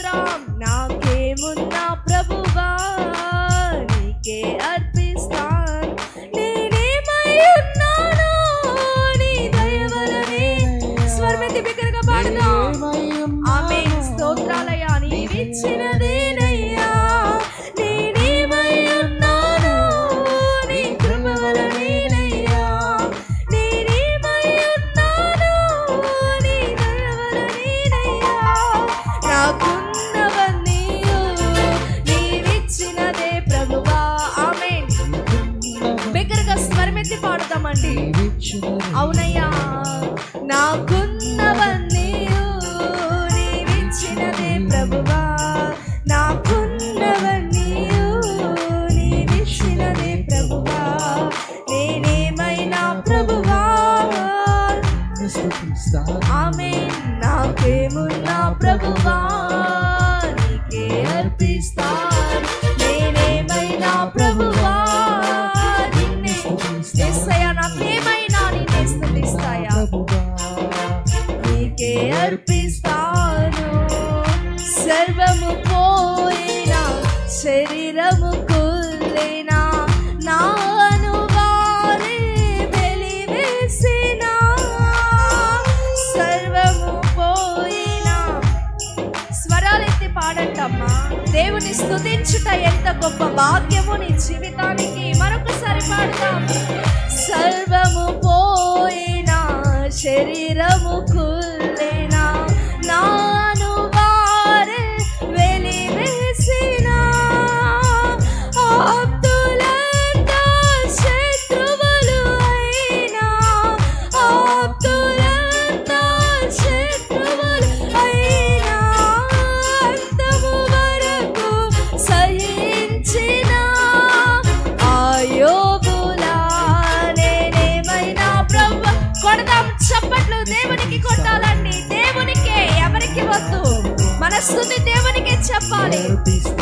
స్తోత్రం. నాకేమున్నా ప్రభువా నీకే అర్పిస్తాను. నేనేమై ఉన్నాను నీ దయ వలనే. స్వరమెత్తి బిగ్గరగా పాడదాం. ఆమేన్. స్తోత్రాలయ్యా నీవిచ్చినదేనయ్యా. నేనేమై ఉన్నాను నీ కృప వలనేనయ్యా. నేనేమై ఉన్నాను నీ దయ వలనేనయ్యా. నాకున్నవన్నీ నీవిచ్చినదే ప్రభువా. ఆమేన్. బిగ్గరగా స్వరమెత్తి పాడతామండి. అవునయ్యా. నాకున్నవన్నీ నీవిచ్చినదే ప్రభువా. నాకున్నవన్నీ నీవిచ్చినదే ప్రభువా. నేనేమైనా ప్రభువా. ఆమేన్. నాకేమున్నా ప్రభువా నీకే అర్పిస్తాను. నేనేమైనా ప్రభువా నిన్నే స్తుతిస్తాయా. నాకేమైనా నిన్నే స్తుతిస్తాయా. నీకే అర్పిస్తాను. సర్వము పోయినా శరీరము కుళ్ళినా నాను వారే వెలివేసినా. సర్వము పోయినా. స్వరాలెత్తి పాడంటమ్మా. దేవుని స్తుతించుట ఎంత గొప్ప భాగ్యము నీ జీవితానికి. మరొకసారి పాడతాం. సర్వము పోయినా శరీరము కుళ్ళినా నాను వారే వెలివేసినా. ఆప్తులంతా శత్రువులు అయినా. ఆప్తులంతా శత్రువులు అయినా. అంతము వరకు సహించిన ఆయోబులా నేనేమైనా ప్రభు. కొడదాం చప్పట్లు. దేవునికి కొట్టాలండి. దేవునికే, ఎవరికి వద్దు. మన స్తుతి దేవునికే చెప్పాలి.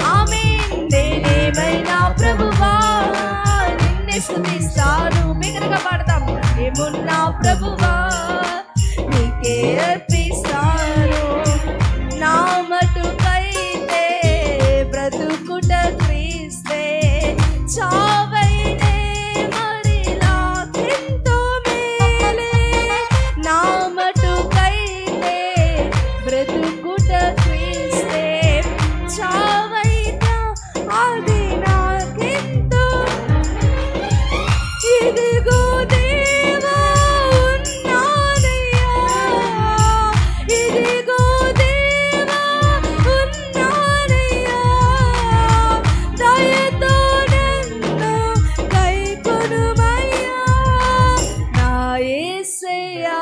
ఆమేన్. నేనేమైనా ప్రభువా నిన్నే స్తుతిస్తాను. బిగ్గరగా పాడతాం. ఏమున్నా ప్రభువా నీకే అర్పిస్తాను. నా మటుకైతే బ్రతుకుట క్రీస్తే. చావైనే మరిలాకెంతో మేలే. నా మటుకైతే బ్రతుకుట క్రీస్తే. చావైనా అది నాకెంతో. ఇదిగో దేవా ఉన్నానయ్యా. ఇదిగో దేవా ఉన్నానయ్యా. దయతో నన్ను కైకొనుమయ్యా నా యేసయ్యా.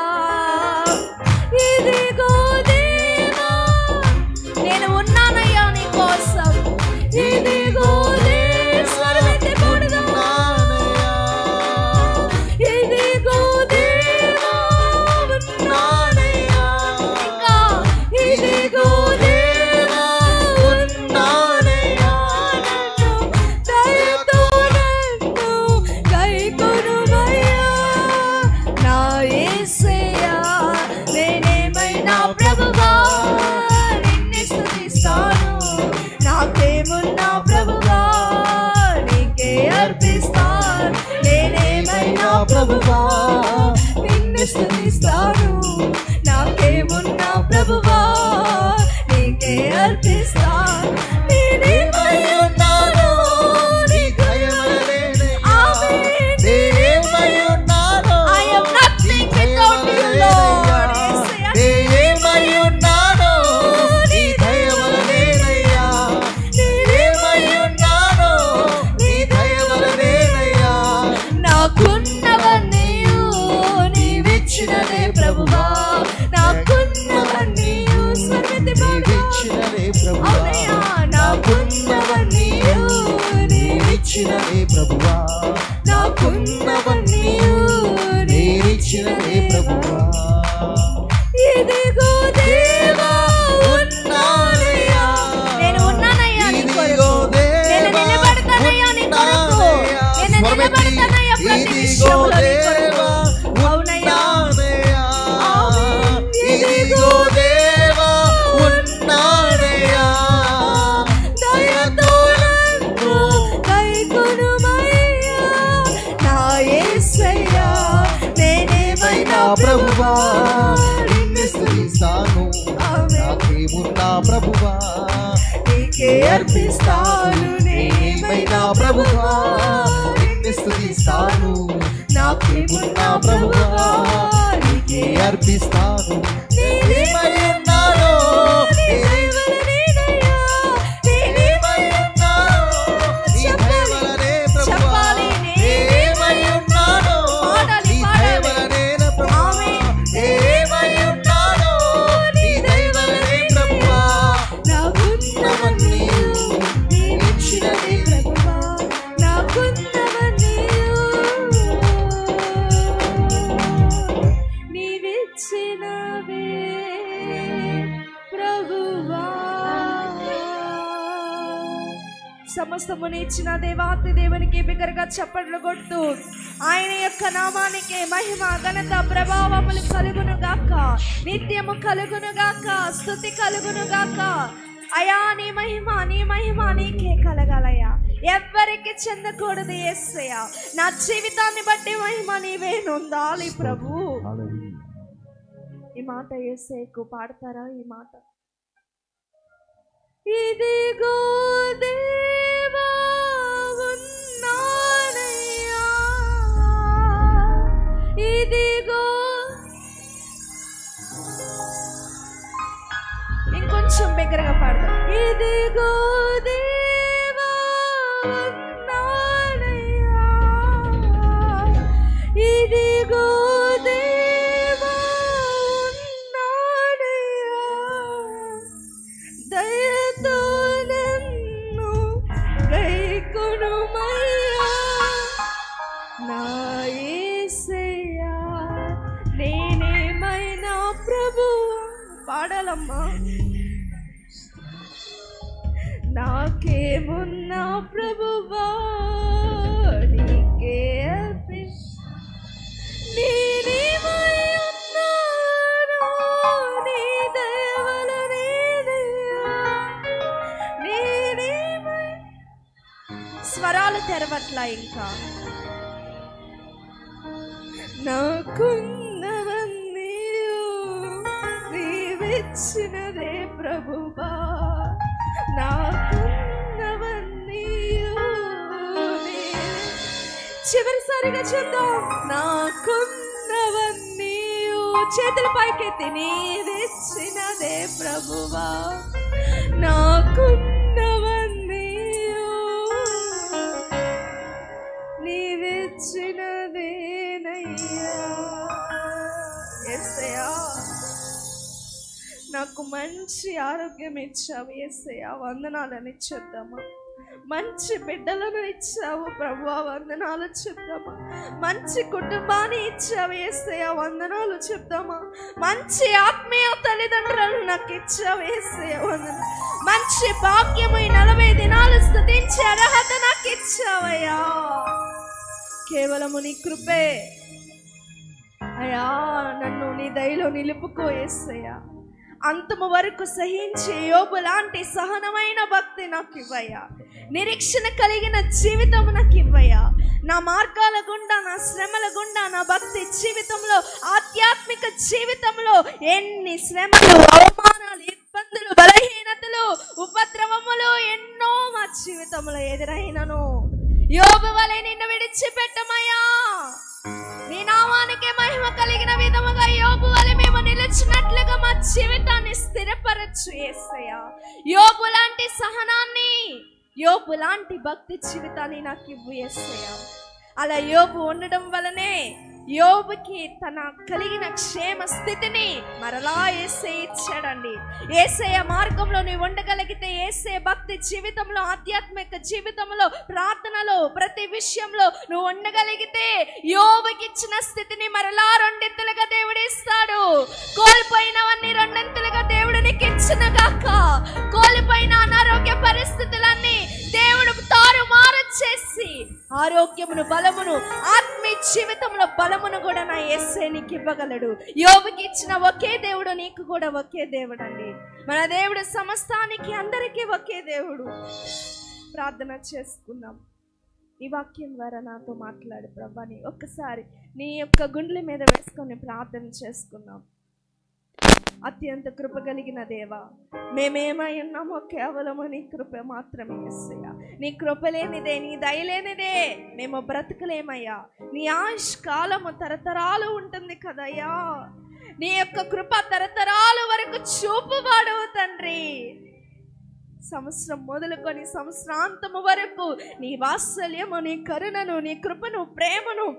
ఇదిగో దేవా నేను ఉన్నానయ్యా నీ కోసం. ఇదిగో స్వరమెత్తి పాడుదాం. ఇదిగో దేవా ఉన్నానయ్యా. ఇంకా ఇదిగో దేవా ఉన్నానయ్యా. నన్ను దయతో నన్ను కైకొనుమయ్యా నా యేసయ్యా. నేనేమైనా ప్రభువా నిన్నే స్తుతిస్తాను. నాకేమున్నా ప్రభువా నీకే అర్పిస్తాను. నేనేమైనా ప్రభువా నిన్నే స్తుతిస్తాను. నాకేమున్నా ప్రభువా నీకే అర్పిస్తాను. నేనేమై ఉన్నాను నీ దయ వలనే. ఆమేన్. నేనేమై ఉన్నాను. I am nothing without you, Lord. నేనేమై ఉన్నాను నీ దయ వలనేనయ్యా. నేనేమై ఉన్నాను నీ దయ వలనేనయ్యా. నాకున్నవన్నీ నీవిచ్చినదే ప్రభువా. నాకున్నవన్నీ స్వరమెత్తి నీవిచ్చినదే ప్రభువా. అవునయ్యా. నాకున్నవన్నీ నీవిచ్చినదే ప్రభువా. నాకున్నవన్నీ నీవిచ్చినదే ప్రభువా. ఇదిగో దేవా ఉన్నానయ్యా. నేను ఉన్నానయ్యా నీ కొరకు. నేను నిలబడతానయ్యా నీ కొరకు. నేను నిలబడతానయ్యా ప్రతి విషయంలో నీ కొరకు. అవునయ్యా. ఇదిగో దేవా ఉన్నానయ్యా. ప్రభువా నీకే అర్పిస్తాను నేనేమైనా ప్రభువా నిన్ను స్తుతిస్తాను నాకేమున్నా ప్రభువా నీకే అర్పిస్తాను నేనేమై ఉన్నానో సమస్తమును ఇచ్చిన దేవాతి దేవునికి బిగ్గరగా చప్పట్లు కొడుతూ ఆయన యొక్క నామానికి మహిమ ఘనత ప్రభావములు కలుగును గాక, నిత్యము కలుగును గాక, స్తుతి కలుగును గాక. అయా నీ మహిమ నీకే కలగాలయ్యా, ఎవ్వరికి చెందకూడదు యేసయ్యా. నా జీవితాన్ని బట్టి మహిమ నీవే నొందాలి ప్రభు. ఈ మాట యేసయ్యకు పాడతారా? ఈ మాట ఇదిగో దేవా ఉన్నానయ్యా, ఇదిగో. ఇంకొంచెం బిగ్గరగా పాడతాం. ఇదిగో దేవా ఉన్నానయ్యా, ఇదిగో దేవా ఉన్నానయ్యా, దయతో నన్ను గైకొనుమయ్యా నా యేసయ్యా. నేనేమైనా ప్రభు పాడాలమ్మా. నాకేమున్నా ప్రభువా నీకే నేనేమై ఉన్నాను నీ దయ వలనేనయ్యా, నేనేమై. స్వరాలు తెరవట్లా ఇంకా. నాకున్నవన్నీ నీవిచ్చినదే ప్రభువా, నాకున్నవన్నీ. చివరిసారిగా చెప్తాం. నాకున్నవన్నీ చేతుల పైకెత్తి నీవిచ్చినదే ప్రభువా, నాకున్నవన్నీ నీవిచ్చినదేనయ్యా. యేసయ్యా నాకు మంచి ఆరోగ్యం ఇచ్చావు యేసయ్యా, వందనాలని చెప్దామా. మంచి బిడ్డలను ఇచ్చావు ప్రభువా, వందనాలు చెప్దామా. మంచి కుటుంబాన్ని ఇచ్చావు యేసయ్యా, వందనాలు చెప్దామా. మంచి ఆత్మీయ తల్లిదండ్రులను నాకు ఇచ్చావు యేసయ్యా, వందనాలు. మంచి భాగ్యము 40 దినాలు స్తుతించే అర్హత నాకు ఇచ్చావయ్యా. కేవలము నీ కృపే అయ్యా. నన్ను నీ దయలో నిలుపుకో యేసయ్యా. అంతము వరకు సహించే యోబు లాంటి సహనమైన భక్తి నాకు ఇవ్వయ్యా. నిరీక్షణ కలిగిన జీవితం నాకు ఇవ్వయ్యా. నా మార్గాల గుండా, నా శ్రమల గుండా, నా భక్తి జీవితంలో, ఆధ్యాత్మిక జీవితంలో ఎన్ని శ్రమలు, అవమానాలు, ఇబ్బందులు, బలహీనతలు, ఉపద్రవములు ఎన్నో మా జీవితంలో ఎదురైనను యోబు వలె నిన్ను విడిచిపెట్టమయ్యా. నీ నామానికి మహిమ కలిగిన విధముగా యోబు వలె మేము నిలిచినట్లుగా మా జీవితాన్ని స్థిరపరచు యేసయ్యా. యోబు లాంటి సహనాన్ని, యోబు లాంటి భక్తి జీవితాన్ని నాకు ఇవ్వు యేసయ్యా. అలా యోబు ఉండడం వలనే యోబుకి తన కలిగిన క్షేమ స్థితిని మరలా యేసయ్య ఇచ్చాడండి. యేసయ్య మార్గంలో నువ్వు ఉండగలిగితే, యేసయ్య భక్తి జీవితంలో, ఆధ్యాత్మిక జీవితంలో, ప్రార్థనలో, ప్రతి విషయంలో నువ్వు ఉండగలిగితే యోబుకి ఇచ్చిన స్థితిని మరలా 2 ఇంతలుగా దేవుడు ఇస్తాడు. కోల్పోయినవన్నీ 2 ఇంతలుగా దేవుడు నీకు ఇచ్చిన గాక. కోల్పోయిన అనారోగ్య పరిస్థితులన్నీ దేవుడు తారుమారు చేసి ఆరోగ్యమును, బలమును, ఆత్మీయ జీవితంలో బలమును కూడా నా యేసయ్య నీకు ఇవ్వగలడు. యోబుకి ఇచ్చిన ఒకే దేవుడు నీకు కూడా ఒకే దేవుడు అండి. మన దేవుడు సమస్తానికి, అందరికీ ఒకే దేవుడు. ప్రార్థన చేసుకుందాం. ఈ వాక్యం ద్వారా నాతో మాట్లాడు ప్రభాని. ఒక్కసారి నీ యొక్క గుండెల మీద వేసుకొని ప్రార్థన చేసుకుందాం. అత్యంత కృప కలిగిన దేవా, మేమేమై ఉన్నామో కేవలము నీ కృప మాత్రమే యేసయ్యా. నీ కృప లేనిదే, నీ దయ లేనిదే మేము బ్రతకలేమయ్యా. నీ ఆయుష్ కాలము తరతరాలు ఉంటుంది కదయ్యా. నీ యొక్క కృప తరతరాలు వరకు చూపువాడవు తండ్రి. సంవత్సరం మొదలుకొని సంవత్సరాంతము వరకు నీ వాత్సల్యము, నీ కరుణను, నీ కృపను, ప్రేమను,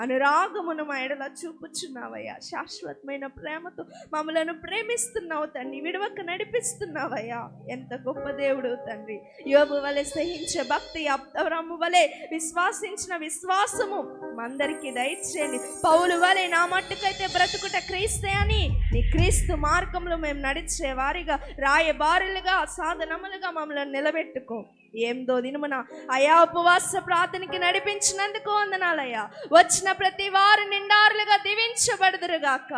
అనురాగమును మా ఎడల చూపుచున్నావయ్యా. శాశ్వతమైన ప్రేమతో మమ్మలను ప్రేమిస్తున్నావు తండ్రి, విడవక నడిపిస్తున్నావయ్యా. ఎంత గొప్ప దేవుడు తండ్రి. యోబు వలె సహించే భక్తి, అబ్రహాము వలె విశ్వాసించిన విశ్వాసము అందరికీ దయచేయండి. పౌలు వలె నా మట్టుకైతే బ్రతుకుట క్రీస్తే అని నీ క్రీస్తు మార్గంలో మేము నడిచే వారిగా, రాయబారులుగా, సాధనములుగా మమ్మల్ని నిలబెట్టుకో. ఏందో దినమున అయా ఉపవాస ప్రార్థనకి నడిపించినందుకు వందనాలయ్యా. వచ్చిన ప్రతి వారు నిండారులుగా దీవించబడుదురుగాక.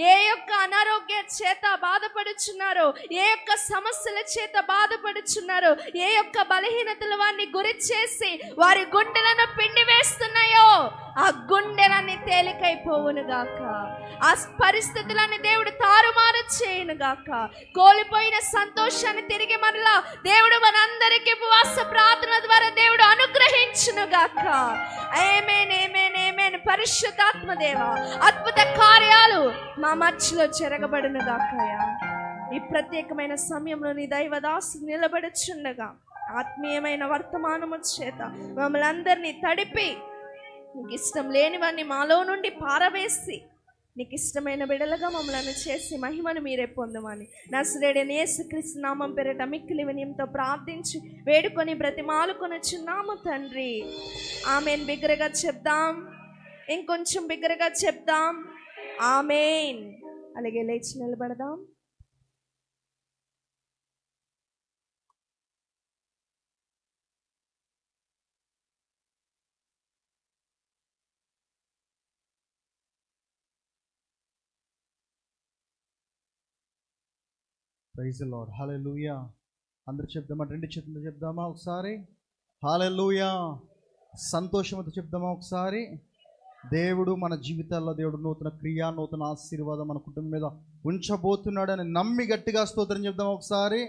ఏ యొక్క అనారోగ్య చేత బాధపడుచున్నారో, ఏ యొక్క సమస్యల చేత బాధపడుచున్నారో, ఏ యొక్క బలహీనతలు వారిని గురి చేసి వారి గుండెలను పిండి వేస్తున్నాయో, ఆ గుండెలన్నీ తేలికైపోవునుగాక. ఆ పరిస్థితులన్నీ దేవుడు తారుమారు చేయనుగాక. కోల్పోయిన సంతోషాన్ని తిరిగి మరలా దేవుడు మనందరికీ ఉపవాస ప్రార్థన ద్వారా దేవుడు అనుగ్రహించునుగాక. ఆమేన్, ఆమేన్, ఆమేన్. పరిశుద్ధాత్మ దేవా, అద్భుత కార్యాలు మా మధ్యలో జరగబడునుగాకయ్యా. ఈ ప్రత్యేకమైన సమయంలో నీ దైవదాసు నిలబడుచుండగా ఆత్మీయమైన వర్తమానము చేత మమ్మల్ని అందరినీ తడిపి, నీకు ఇష్టం లేనివన్నీ మాలో నుండి పారవేసి నీకు ఇష్టమైన బిడలుగా మమ్మల్ని చేసి మహిమను మీరే పొందమని నజరేయుడైన యేసుక్రీస్తు నామం పేరిట మిక్కిలి వినయంతో ప్రార్థించి వేడుకొని బ్రతిమాలుకొనుచున్నాము తండ్రి. ఆమేన్. బిగ్గరగా చెప్దాం, ఇంకొంచెం బిగ్గరగా చెప్దాం. ఆమేన్. అలాగే లేచి నిలబడదాం. Praise the lord. హల్లెలూయా. అందరూ చెప్దామా? రెండు చేతులతో చెప్దామా ఒకసారి? హల్లెలూయా. సంతోషంతో చెప్దామా ఒకసారి? దేవుడు మన జీవితాల్లో దేవుడు నూతన క్రియ, నూతన ఆశీర్వాదం మన కుటుంబం మీద ఉంచబోతున్నాడని నమ్మి గట్టిగా స్తోత్రం చెప్దామా ఒకసారి?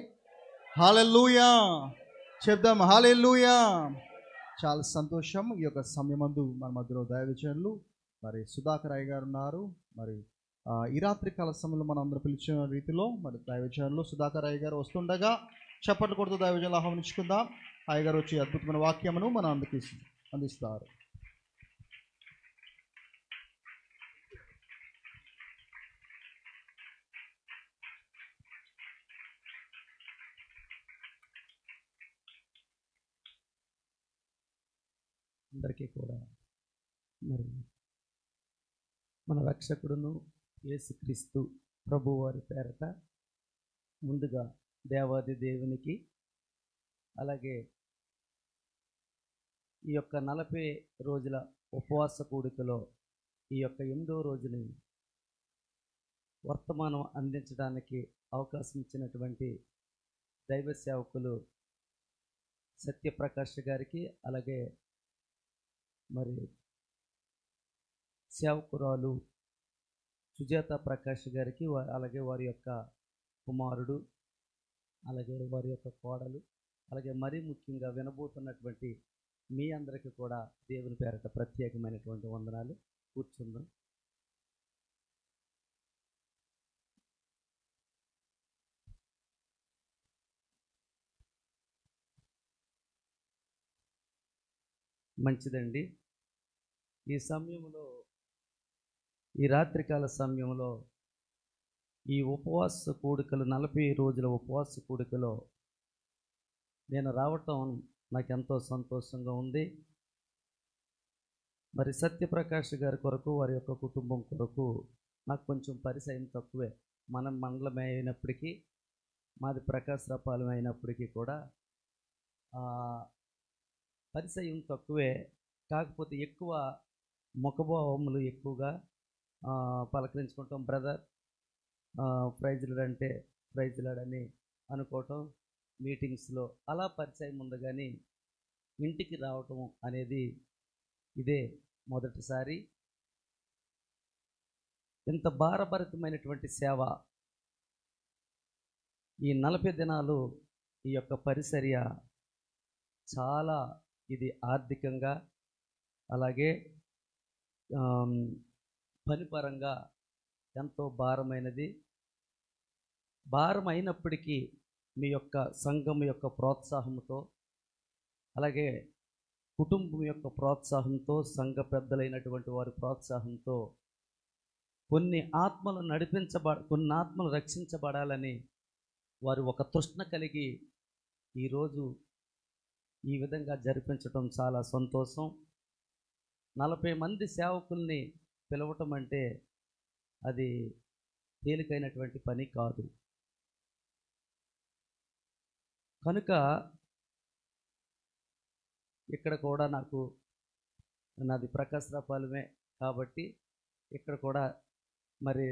హల్లెలూయా చెప్దాం. హల్లెలూయా. చాలా సంతోషం. ఈ యొక్క సమయమందు మన మధ్యలో దైవజనులు మరి సుధాకర్ అయ్య గారు ఉన్నారు. మరి ఈ రాత్రి కాల సమయంలో మనం అందరూ పిలిచిన రీతిలో మరి దైవజనులు సుధాకర్ అయ్య గారు వస్తుండగా చప్పట్లు కొడుతూ దైవజనులు ఆహ్వానించుకుందాం. అయ్య గారు వచ్చి అద్భుతమైన వాక్యమును మన అందరికీ అందిస్తారు. అందరికీ కూడా మరి మన రక్షకుడును యేసుక్రీస్తు ప్రభువారి పేరట ముందుగా దేవాది దేవునికి, అలాగే ఈ యొక్క 40 రోజుల ఉపవాస కూడికలో ఈ యొక్క 8వ రోజుని వర్తమానం అందించడానికి అవకాశం ఇచ్చినటువంటి దైవ సేవకులు సత్యప్రకాష్ గారికి, అలాగే మరి సేవకురాలు సుజాత ప్రకాష్ గారికి, అలాగే వారి యొక్క కుమారుడు, అలాగే వారి యొక్క కోడలు, అలాగే మరీ ముఖ్యంగా వినబోతున్నటువంటి మీ అందరికీ కూడా దేవుని పేరట ప్రత్యేకమైనటువంటి వందనాలు. కూర్చుందాం. మంచిదండి. ఈ సమయంలో, ఈ రాత్రికాల సమయంలో ఈ ఉపవాస కూడికలు 40 రోజుల ఉపవాస కూడికలో నేను రావటం నాకు ఎంతో సంతోషంగా ఉంది. మరి సత్యప్రకాష్ గారి కొరకు, వారి యొక్క కుటుంబం కొరకు నాకు కొంచెం పరిచయం తక్కువే. మనం మండలమే అయినప్పటికీ, మాది ప్రకాశరాపాలెం అయినప్పటికీ కూడా పరిచయం తక్కువే. కాకపోతే ఎక్కువ ముఖభావములు ఎక్కువగా పలకరించుకుంటాం. బ్రదర్, ప్రైజ్లాడ్ అంటే ప్రైజ్లాడ్ అని అనుకోవటం, మీటింగ్స్లో అలా పరిచయం ఉంది. కానీ ఇంటికి రావటం అనేది ఇదే మొదటిసారి. ఇంత భారభరితమైనటువంటి సేవ ఈ 40 దినాలు ఈ యొక్క పరిచర్య చాలా ఇది ఆర్థికంగా అలాగే పనిపరంగా ఎంతో భారమైనది. భారం అయినప్పటికీ మీ యొక్క సంఘం యొక్క ప్రోత్సాహంతో అలాగే కుటుంబం యొక్క ప్రోత్సాహంతో సంఘ పెద్దలైనటువంటి వారి ప్రోత్సాహంతో కొన్ని ఆత్మలు కొన్ని ఆత్మలు రక్షించబడాలని వారు ఒక తృష్ణ కలిగి ఈరోజు ఈ విధంగా జరిపించడం చాలా సంతోషం. 40 మంది సేవకుల్ని పిలవటం అంటే అది తేలికైనటువంటి పని కాదు. కనుక ఇక్కడ కూడా నాది ప్రకాశరాపాలెమే కాబట్టి ఇక్కడ కూడా మరి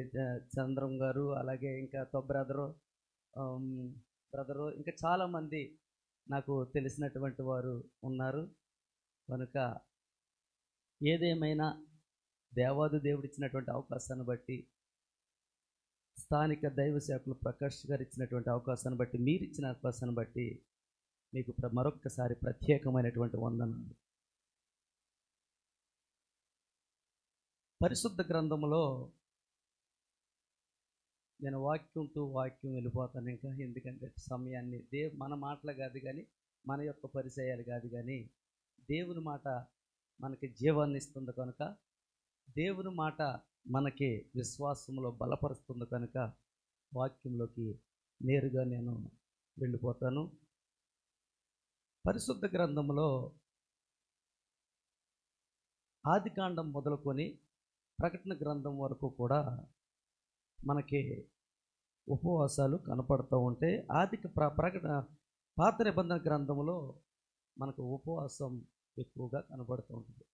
చంద్రం గారు అలాగే ఇంకా బ్రదరు ఇంకా చాలామంది నాకు తెలిసినటువంటి వారు ఉన్నారు. కనుక ఏదేమైనా దేవుడు ఇచ్చినటువంటి అవకాశాన్ని బట్టి స్థానిక దైవ సేవకులు ప్రకాష్ గారు ఇచ్చినటువంటి అవకాశాన్ని బట్టి మీరు ఇచ్చిన అవకాశాన్ని బట్టి మీకు మరొక్కసారి ప్రత్యేకమైనటువంటి వందనాలు. పరిశుద్ధ గ్రంథములో నేను వాక్యం వెళ్ళిపోతాను ఇంకా, ఎందుకంటే సమయాన్ని మన మాటలు కాదు కానీ మన యొక్క పరిచయాలు కాదు కానీ దేవుని మాట మనకి జీవాన్ని ఇస్తుంది కనుక దేవుని మాట మనకి విశ్వాసంలో బలపరుస్తుంది కనుక వాక్యంలోకి నేరుగా నేను వెళ్ళిపోతాను. పరిశుద్ధ గ్రంథంలో ఆదికాండం మొదలుకొని ప్రకటన గ్రంథం వరకు కూడా మనకి ఉపవాసాలు కనపడుతూ ఉంటే పాత నిబంధన గ్రంథంలో మనకు ఉపవాసం ఎక్కువగా కనపడుతూ ఉంటుంది.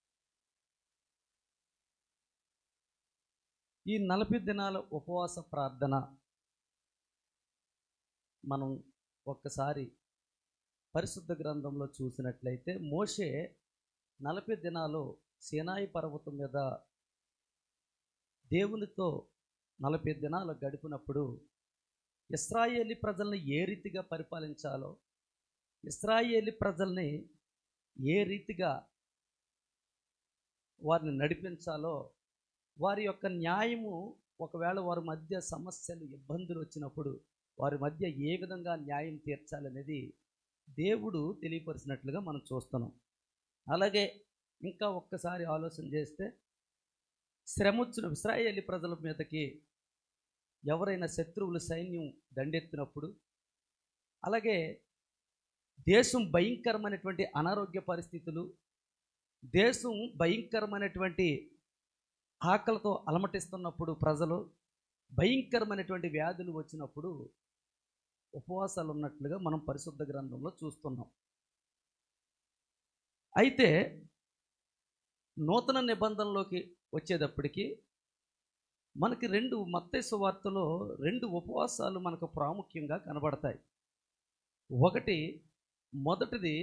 ఈ 40 దినాల ఉపవాస ప్రార్థన మనం ఒక్కసారి పరిశుద్ధ గ్రంథంలో చూసినట్లయితే మోషే 40 దినాలు సీనాయి పర్వతం మీద దేవునితో 40 దినాలు గడిపినప్పుడు ఇశ్రాయేలీ ప్రజల్ని ఏ రీతిగా పరిపాలించాలో, ఇశ్రాయేలీ ప్రజల్ని ఏ రీతిగా వారిని నడిపించాలో, వారి యొక్క న్యాయము ఒకవేళ వారి మధ్య సమస్యలు ఇబ్బందులు వచ్చినప్పుడు వారి మధ్య ఏ విధంగా న్యాయం తీర్చాలనేది దేవుడు తెలియపరిచినట్లుగా మనం చూస్తున్నాం. అలాగే ఇంకా ఒక్కసారి ఆలోచన చేస్తే శ్రమొచ్చిన ఇశ్రాయేలీ ప్రజల మీదకి ఎవరైనా శత్రువులు సైన్యం దండెత్తినప్పుడు, అలాగే దేశం భయంకరమైనటువంటి అనారోగ్య పరిస్థితులు, దేశం భయంకరమైనటువంటి ఆకలితో అలమటిస్తున్నప్పుడు, ప్రజలు భయంకరమైనటువంటి వ్యాధులు వచ్చినప్పుడు ఉపవాసాలు ఉన్నట్లుగా మనం పరిశుద్ధ గ్రంథంలో చూస్తున్నాం. అయితే నూతన నిబంధనలోకి వచ్చేటప్పటికి మనకి మత్తయి సువార్తలో 2 ఉపవాసాలు మనకు ప్రాముఖ్యంగా కనబడతాయి. మొదటిది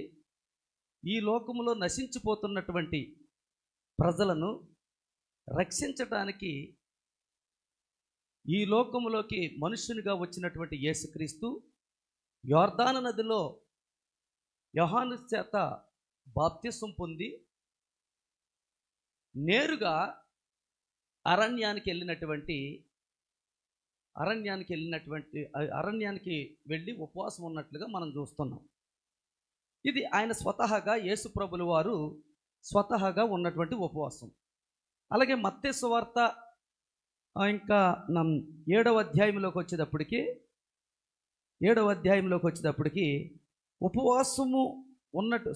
ఈ లోకములో నశించిపోతున్నటువంటి ప్రజలను రక్షించటానికి ఈ లోకములోకి మనుష్యునిగా వచ్చినటువంటి యేసుక్రీస్తు యోర్దాను నదిలో యోహాను చేత బాప్తిసం పొంది నేరుగా అరణ్యానికి వెళ్ళి ఉపవాసం ఉన్నట్లుగా మనం చూస్తున్నాం. ఇది ఆయన స్వతహాగా యేసు ప్రభుల వారు స్వతహాగా ఉన్నటువంటి ఉపవాసం. అలాగే మత్తయి సువార్త ఇంకా 7వ అధ్యాయంలోకి వచ్చేటప్పటికి ఉపవాసము ఉన్నట్టు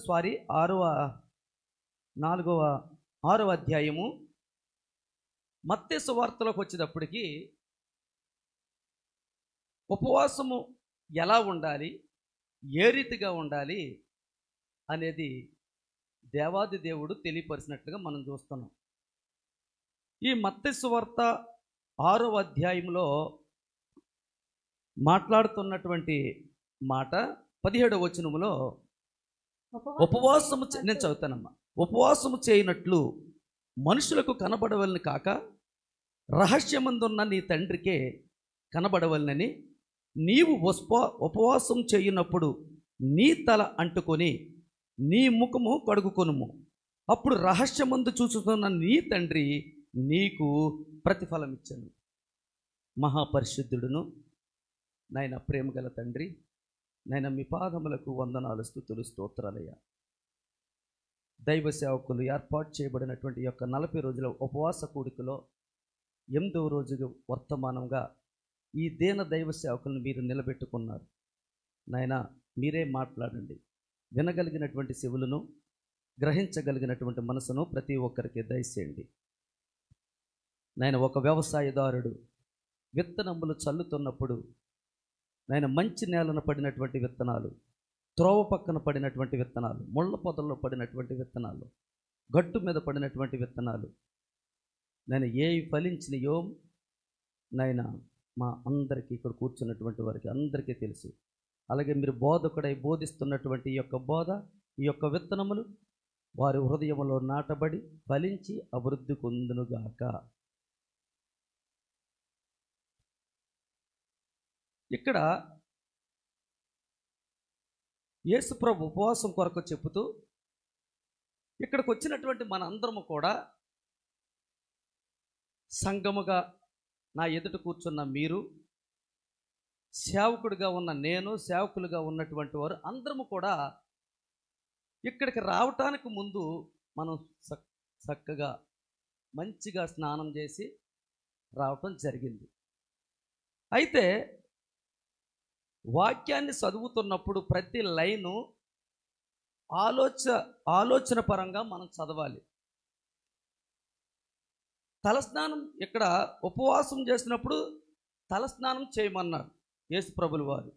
6వ అధ్యాయము మత్తయి సువార్తలోకి వచ్చేటప్పటికి ఉపవాసము ఎలా ఉండాలి, ఏ రీతిగా ఉండాలి అనేది దేవాది దేవుడు తెలియపరిచినట్లుగా మనం చూస్తున్నాం. ఈ మత్తయి సువార్త 6వ అధ్యాయంలో మాట్లాడుతున్నటువంటి మాట 17వ వచనములో నేను చదువుతానమ్మా. ఉపవాసము చేయనట్లు మనుషులకు కనబడవలని కాక రహస్యమందున్న నీ తండ్రికే కనబడవలనని నీవు ఉపవాసం చేయునప్పుడు నీ తల అంటుకొని నీ ముఖము కడుగుకొనుము, అప్పుడు రహస్యమందు చూచుతున్న నీ తండ్రి నీకు ప్రతిఫలం ఇచ్చను. మహాపరిశుద్ధుడును నాయన ప్రేమగల తండ్రి, నాయన మీ పాదములకు వందనాలు, స్తుతులు, స్తోత్రాలయ్యా. దైవ సేవకులు ఏర్పాటు చేయబడినటువంటి యొక్క 40 రోజుల ఉపవాస కూడికలో 8వ రోజు వర్తమానంగా ఈ దీన దైవ సేవకులను మీరు నిలబెట్టుకున్నారు. నాయన మీరే మాట్లాడండి. వినగలిగినటువంటి చెవులను, గ్రహించగలిగినటువంటి మనసును ప్రతి ఒక్కరికి దయచేయండి. నాయన ఒక వ్యవసాయదారుడు విత్తనములు చల్లుతున్నప్పుడు నాయన మంచి నేలన పడినటువంటి విత్తనాలు, త్రోవ పక్కన పడినటువంటి విత్తనాలు, ముళ్ళ పొదల్లో పడినటువంటి విత్తనాలు, గట్టు మీద పడినటువంటి విత్తనాలు నాయన ఏవి ఫలించినయో నాయన మా అందరికీ, ఇక్కడ కూర్చున్నటువంటి వారికి అందరికీ తెలుసు. అలాగే మీరు బోధకుడై బోధిస్తున్నటువంటి ఈ యొక్క బోధ, ఈ యొక్క విత్తనములు వారి హృదయంలో నాటబడి ఫలించి అభివృద్ధి పొందునుగాక. ఇక్కడ యేసుప్రభు ఉపవాసం కొరకు చెబుతూ ఇక్కడికి వచ్చినటువంటి మన అందరము కూడా సంఘముగా, నా ఎదుట కూర్చున్న మీరు, సేవకుడిగా ఉన్న నేను, సేవకులుగా ఉన్నటువంటి వారు అందరము కూడా ఇక్కడికి రావటానికి ముందు మనం చక్కగా మంచిగా స్నానం చేసి రావటం జరిగింది. అయితే వాక్యాన్ని చదువుతున్నప్పుడు ప్రతి లైను ఆలోచన పరంగా మనం చదవాలి. తలస్నానం ఇక్కడ ఉపవాసం చేసినప్పుడు తలస్నానం చేయమన్నారు యేసు ప్రభులు వారు.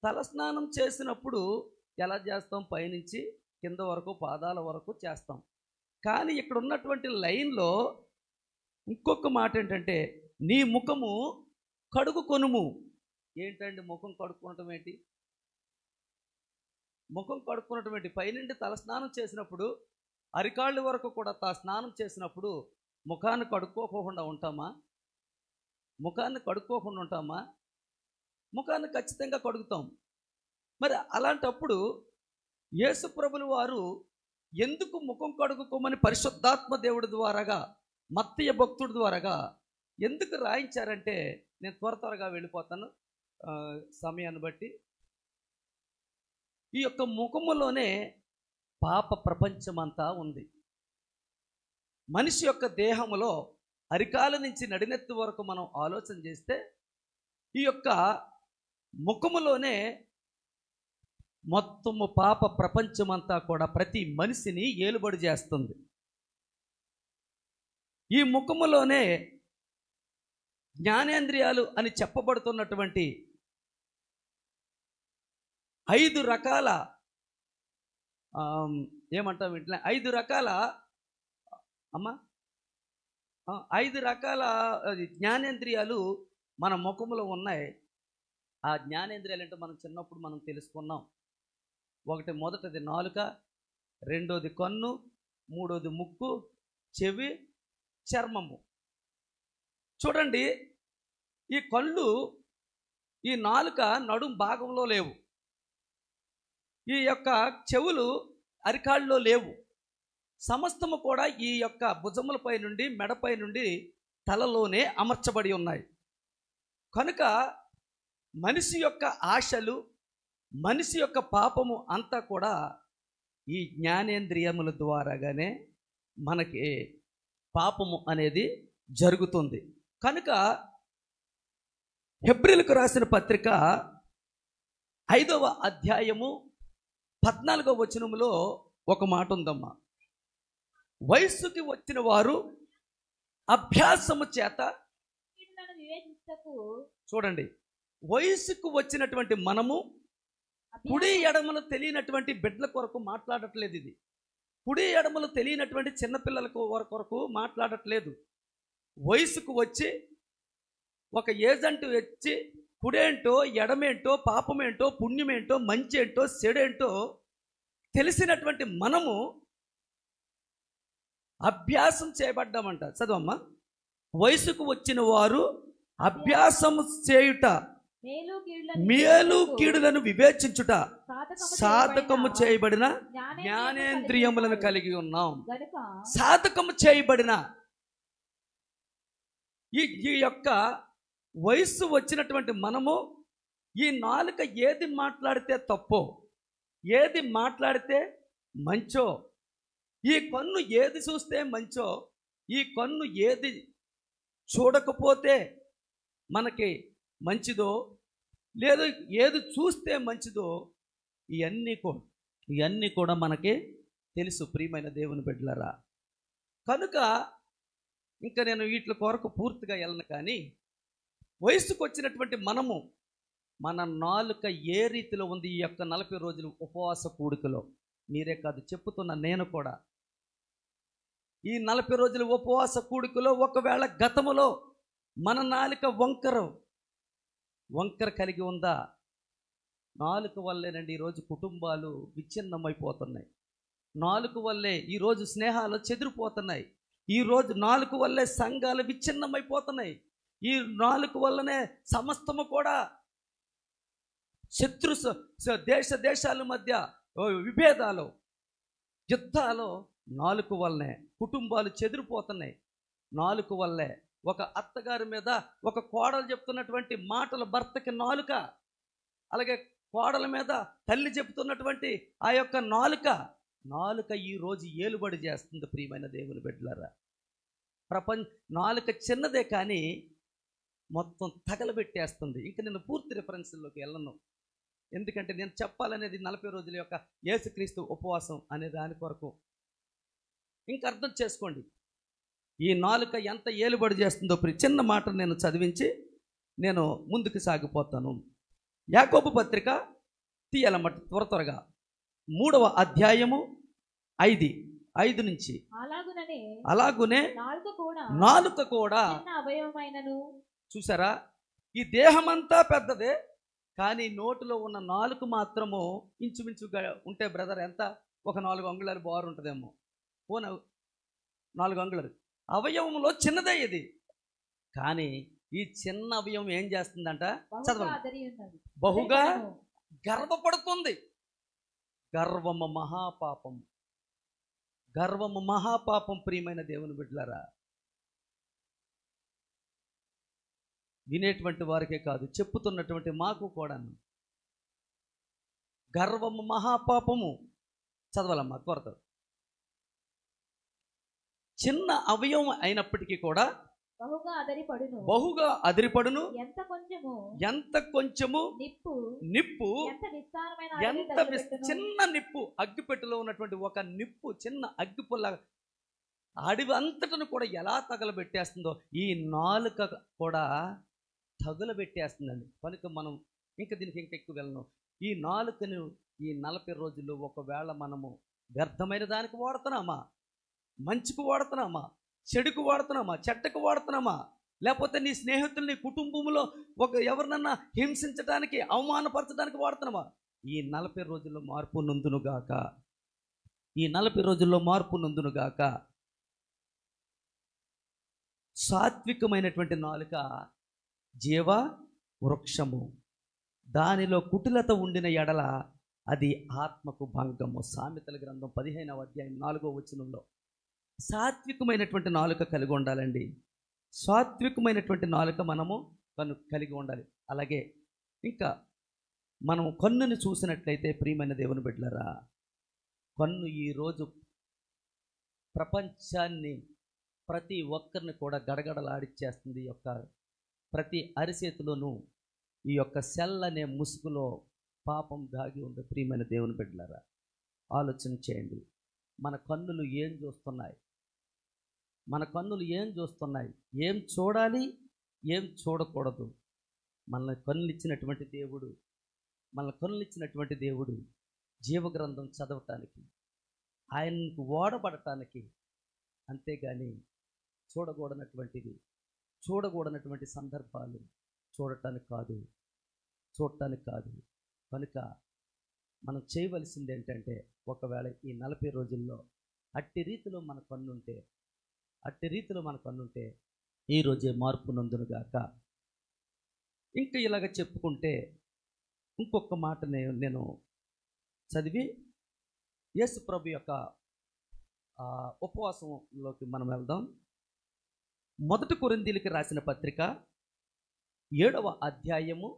తలస్నానం చేసినప్పుడు ఎలా చేస్తాం? పైనుంచి కింద వరకు, పాదాల వరకు చేస్తాం. కానీ ఇక్కడ ఉన్నటువంటి లైన్లో ఇంకొక మాట ఏంటంటే, నీ ముఖము కడుగుకొనుము. ఏంటండి ముఖం కడుక్కోవటం ఏంటి? ముఖం కడుక్కోవటం ఏంటి? పైనుండి తలస్నానం చేసినప్పుడు అరికాళ్ళ వరకు కూడా స్నానం చేసినప్పుడు ముఖాన్ని కడుక్కోకుండా ఉంటామా? ముఖాన్ని కడుక్కోకుండా ఉంటామా? ముఖాన్ని ఖచ్చితంగా కడుగుతాం. మరి అలాంటప్పుడు యేసు ప్రభుల వారు ఎందుకు ముఖం కడుగుకోమని పరిశుద్ధాత్మ దేవుడి ద్వారాగా, మత్తయి భక్తుడి ద్వారాగా ఎందుకు రాయించారంటే, నేను త్వరగా వెళ్ళిపోతాను సమయాన్ని బట్టి. ఈ యొక్క ముఖములోనే పాప ప్రపంచమంతా ఉంది. మనిషి యొక్క దేహములో అరికాల నుంచి నడినెత్తి వరకు మనం ఆలోచన చేస్తే ఈ యొక్క ముఖములోనే మొత్తము పాప ప్రపంచమంతా కూడా ప్రతి మనిషిని ఏలుబడి చేస్తుంది. ఈ ముఖములోనే జ్ఞానేంద్రియాలు అని చెప్పబడుతున్నటువంటి 5 రకాల ఏమంటాం ఇట్లా 5 రకాల 5 రకాల జ్ఞానేంద్రియాలు మన ముఖములో ఉన్నాయి. ఆ జ్ఞానేంద్రియాలు అంటే మనం చిన్నప్పుడు మనం తెలుసుకున్నాం. మొదటిది నాలుక, రెండోది కన్ను, మూడోది ముక్కు, చెవి, చర్మము. చూడండి, ఈ కళ్ళు, ఈ నాలుక నడుం భాగంలో లేవు. ఈ యొక్క చెవులు అరికాళ్ళలో లేవు. సమస్తము కూడా ఈ యొక్క భుజములపై నుండి, మెడపై నుండి తలలోనే అమర్చబడి ఉన్నాయి. కనుక మనిషి యొక్క ఆశలు, మనిషి యొక్క పాపము అంతా కూడా ఈ జ్ఞానేంద్రియముల ద్వారాగానే మనకి పాపము అనేది జరుగుతుంది. కనుక హెబ్రీలకు రాసిన పత్రిక 5వ అధ్యాయము 14వ వచనములో ఒక మాట ఉందమ్మా. వయస్సుకి వచ్చిన వారు అభ్యాసము చేత, చూడండి, వయస్సుకు వచ్చినటువంటి మనము కుడి ఎడమలు తెలియనటువంటి బిడ్డల కొరకు మాట్లాడట్లేదు. ఇది కుడి ఎడమలు తెలియనటువంటి చిన్నపిల్లల కొరకు మాట్లాడట్లేదు. వయసుకు వచ్చి ఒక ఏజెంట్ వచ్చి కుడేంటో, ఎడమేంటో, పాపమేంటో, పుణ్యమేంటో, మంచి ఏంటో, చెడేంటో తెలిసినటువంటి మనము అభ్యాసం చేయబడ్డామంట. చదవమ్మా. వయసుకు వచ్చిన వారు అభ్యాసము చేయుట మేలు కీడులను వివేచించుట సాధకము చేయబడిన జ్ఞానేంద్రియములను కలిగి ఉన్నాం. సాధకము చేయబడిన ఈ యొక్క వయస్సు వచ్చినటువంటి మనము ఈ నాలుక ఏది మాట్లాడితే తప్పో, ఏది మాట్లాడితే మంచో, ఈ కన్ను ఏది చూస్తే మంచో, ఈ కన్ను ఏది చూడకపోతే మనకి మంచిదో, లేదు ఏది చూస్తే మంచిదో, ఇవన్నీ కూడా మనకి తెలుసు ప్రియమైన దేవుని బిడ్డలారా. కనుక ఇంకా నేను వీటి కొరకు పూర్తిగా వెళ్ళను. కానీ వయసుకు వచ్చినటువంటి మనము మన నాలుక ఏ రీతిలో ఉంది ఈ యొక్క 40 రోజులు ఉపవాస కూడికలో, మీరే కాదు చెప్పుతున్న నేను కూడా, ఈ 40 రోజుల ఉపవాస కూడికలో ఒకవేళ గతములో మన నాలుక వంకర కలిగి ఉందా? నాలుక వల్లేనండి ఈరోజు కుటుంబాలు విచ్ఛిన్నమైపోతున్నాయి. నాలుక వల్లే ఈరోజు స్నేహాలు చెదిరిపోతున్నాయి. ఈరోజు నాలుక వల్లే సంఘాలు విచ్ఛిన్నమైపోతున్నాయి. ఈ నాలుక వల్లనే సమస్తము కూడా దేశాల మధ్య విభేదాలు, యుద్ధాలు నాలుక వల్లనే. కుటుంబాలు చెదిరిపోతున్నాయి నాలుక వల్లే. ఒక అత్తగారి మీద ఒక కోడలు చెప్తున్నటువంటి మాటలు భర్తకి నాలుక, అలాగే కోడల మీద తల్లి చెప్తున్నటువంటి ఆ యొక్క నాలుక ఈరోజు ఏలుబడి చేస్తుంది ప్రియమైన దేవుని బిడ్డలారా. నాలుక చిన్నదే కానీ మొత్తం తగలబెట్టేస్తుంది. ఇంకా నేను పూర్తి రిఫరెన్స్లోకి వెళ్ళను, ఎందుకంటే నేను చెప్పాలనేది 40 రోజుల యొక్క యేసుక్రీస్తు ఉపవాసం అనే దాని కొరకు. ఇంకా అర్థం చేసుకోండి ఈ నాలుక ఎంత ఏలుబడి చేస్తుందో. చిన్న మాట నేను చదివించి నేను ముందుకు సాగిపోతాను. యాకోబు పత్రిక తీయాలన్నమాట త్వరగా 3వ అధ్యాయము 5 నుంచి. అలాగునే నాలుక కూడా చూసారా, ఈ దేహమంతా పెద్దదే కానీ నోటిలో ఉన్న నాలుక మాత్రము ఇంచుమించుగా ఉంటే బ్రదర్ ఎంత, ఒక 4 అంగుళాలు బారు ఉంటుందేమో, 4 అంగుళాలు. అవయవంలో చిన్నదే ఇది, కానీ ఈ చిన్న అవయవం ఏం చేస్తుందంట? చదవండి. బహుగా గర్వపడుతుంది. గర్వము మహాపాపం ప్రియమైన దేవుని బిడ్డలారా. వినేటువంటి వారికే కాదు, చెప్పుతున్నటువంటి మాకు కూడాను. గర్వము మహాపాపము. చదవాలమ్మా త్వరతో. చిన్న అవయవం అయినప్పటికీ కూడా బహుగా అదిరిపడును. ఎంత కొంచెము నిప్పు ఎంత చిన్న నిప్పు, అగ్గిపెట్టెలో ఉన్నటువంటి ఒక నిప్పు, చిన్న అగ్గిపుల్ల అడవి అంతటను కూడా ఎలా తగలబెట్టేస్తుందో ఈ నాలుక కూడా తగులబెట్టేస్తుందండి. కనుక మనం ఇంకా దీనికి ఇంకా ఎక్కువ వెళ్ళను. ఈ నాలుకను ఈ 40 రోజుల్లో ఒకవేళ మనము వ్యర్థమైన దానికి వాడుతున్నామా, మంచికి వాడుతున్నామా, చెడుకు వాడుతున్నామా, చెడ్డకు వాడుతున్నామా, లేకపోతే నీ స్నేహితుల్ని కుటుంబంలో ఎవరినన్నా హింసించడానికి అవమానపరచడానికి వాడుతున్నామా? ఈ 40 రోజుల్లో మార్పు నొందునుగాక. సాత్వికమైనటువంటి నాలుక జీవ వృక్షము, దానిలో కుటిలత ఉండిన ఎడల అది ఆత్మకు భంగము. సామెతల గ్రంథం 15వ అధ్యాయం 4వ వచనంలో సాత్వికమైనటువంటి నాలుక కలిగి ఉండాలండి. సాత్వికమైనటువంటి నాలుక మనము కలిగి ఉండాలి. అలాగే ఇంకా మనం కన్నుని చూసినట్లయితే ప్రియమైన దేవుని బిడ్డలారా, కన్ను ఈరోజు ప్రపంచాన్ని ప్రతి ఒక్కరిని కూడా గడగడలాడిచ్చేస్తుంది. ఈ యొక్క ప్రతి అరిచేతిలోనూ ఈ యొక్క సెల్ అనే ముసుగులో పాపం దాగి ఉంది. ప్రియమైన దేవుని బిడ్డలారా, ఆలోచన చేయండి. మన కన్నులు ఏం చూస్తున్నాయి? ఏం చూడాలి, ఏం చూడకూడదు? మనల్ని కన్నులిచ్చినటువంటి దేవుడు జీవగ్రంథం చదవటానికి, ఆయనకు ఓడబడటానికి, అంతేగాని చూడకూడనటువంటి సందర్భాలు చూడటానికి కాదు. కనుక మనం చేయవలసింది ఏంటంటే, ఒకవేళ ఈ 40 రోజుల్లో అట్టి రీతిలో మన కన్నుంటే ఈరోజే మార్పు నొందునుగాక. ఇంకా ఇలాగ చెప్పుకుంటే ఇంకొక మాట నేను చదివి యేసు ప్రభు యొక్క ఉపవాసంలోకి మనం వెళ్దాం. 1 కొరింథీయులకు రాసిన పత్రిక 7వ అధ్యాయము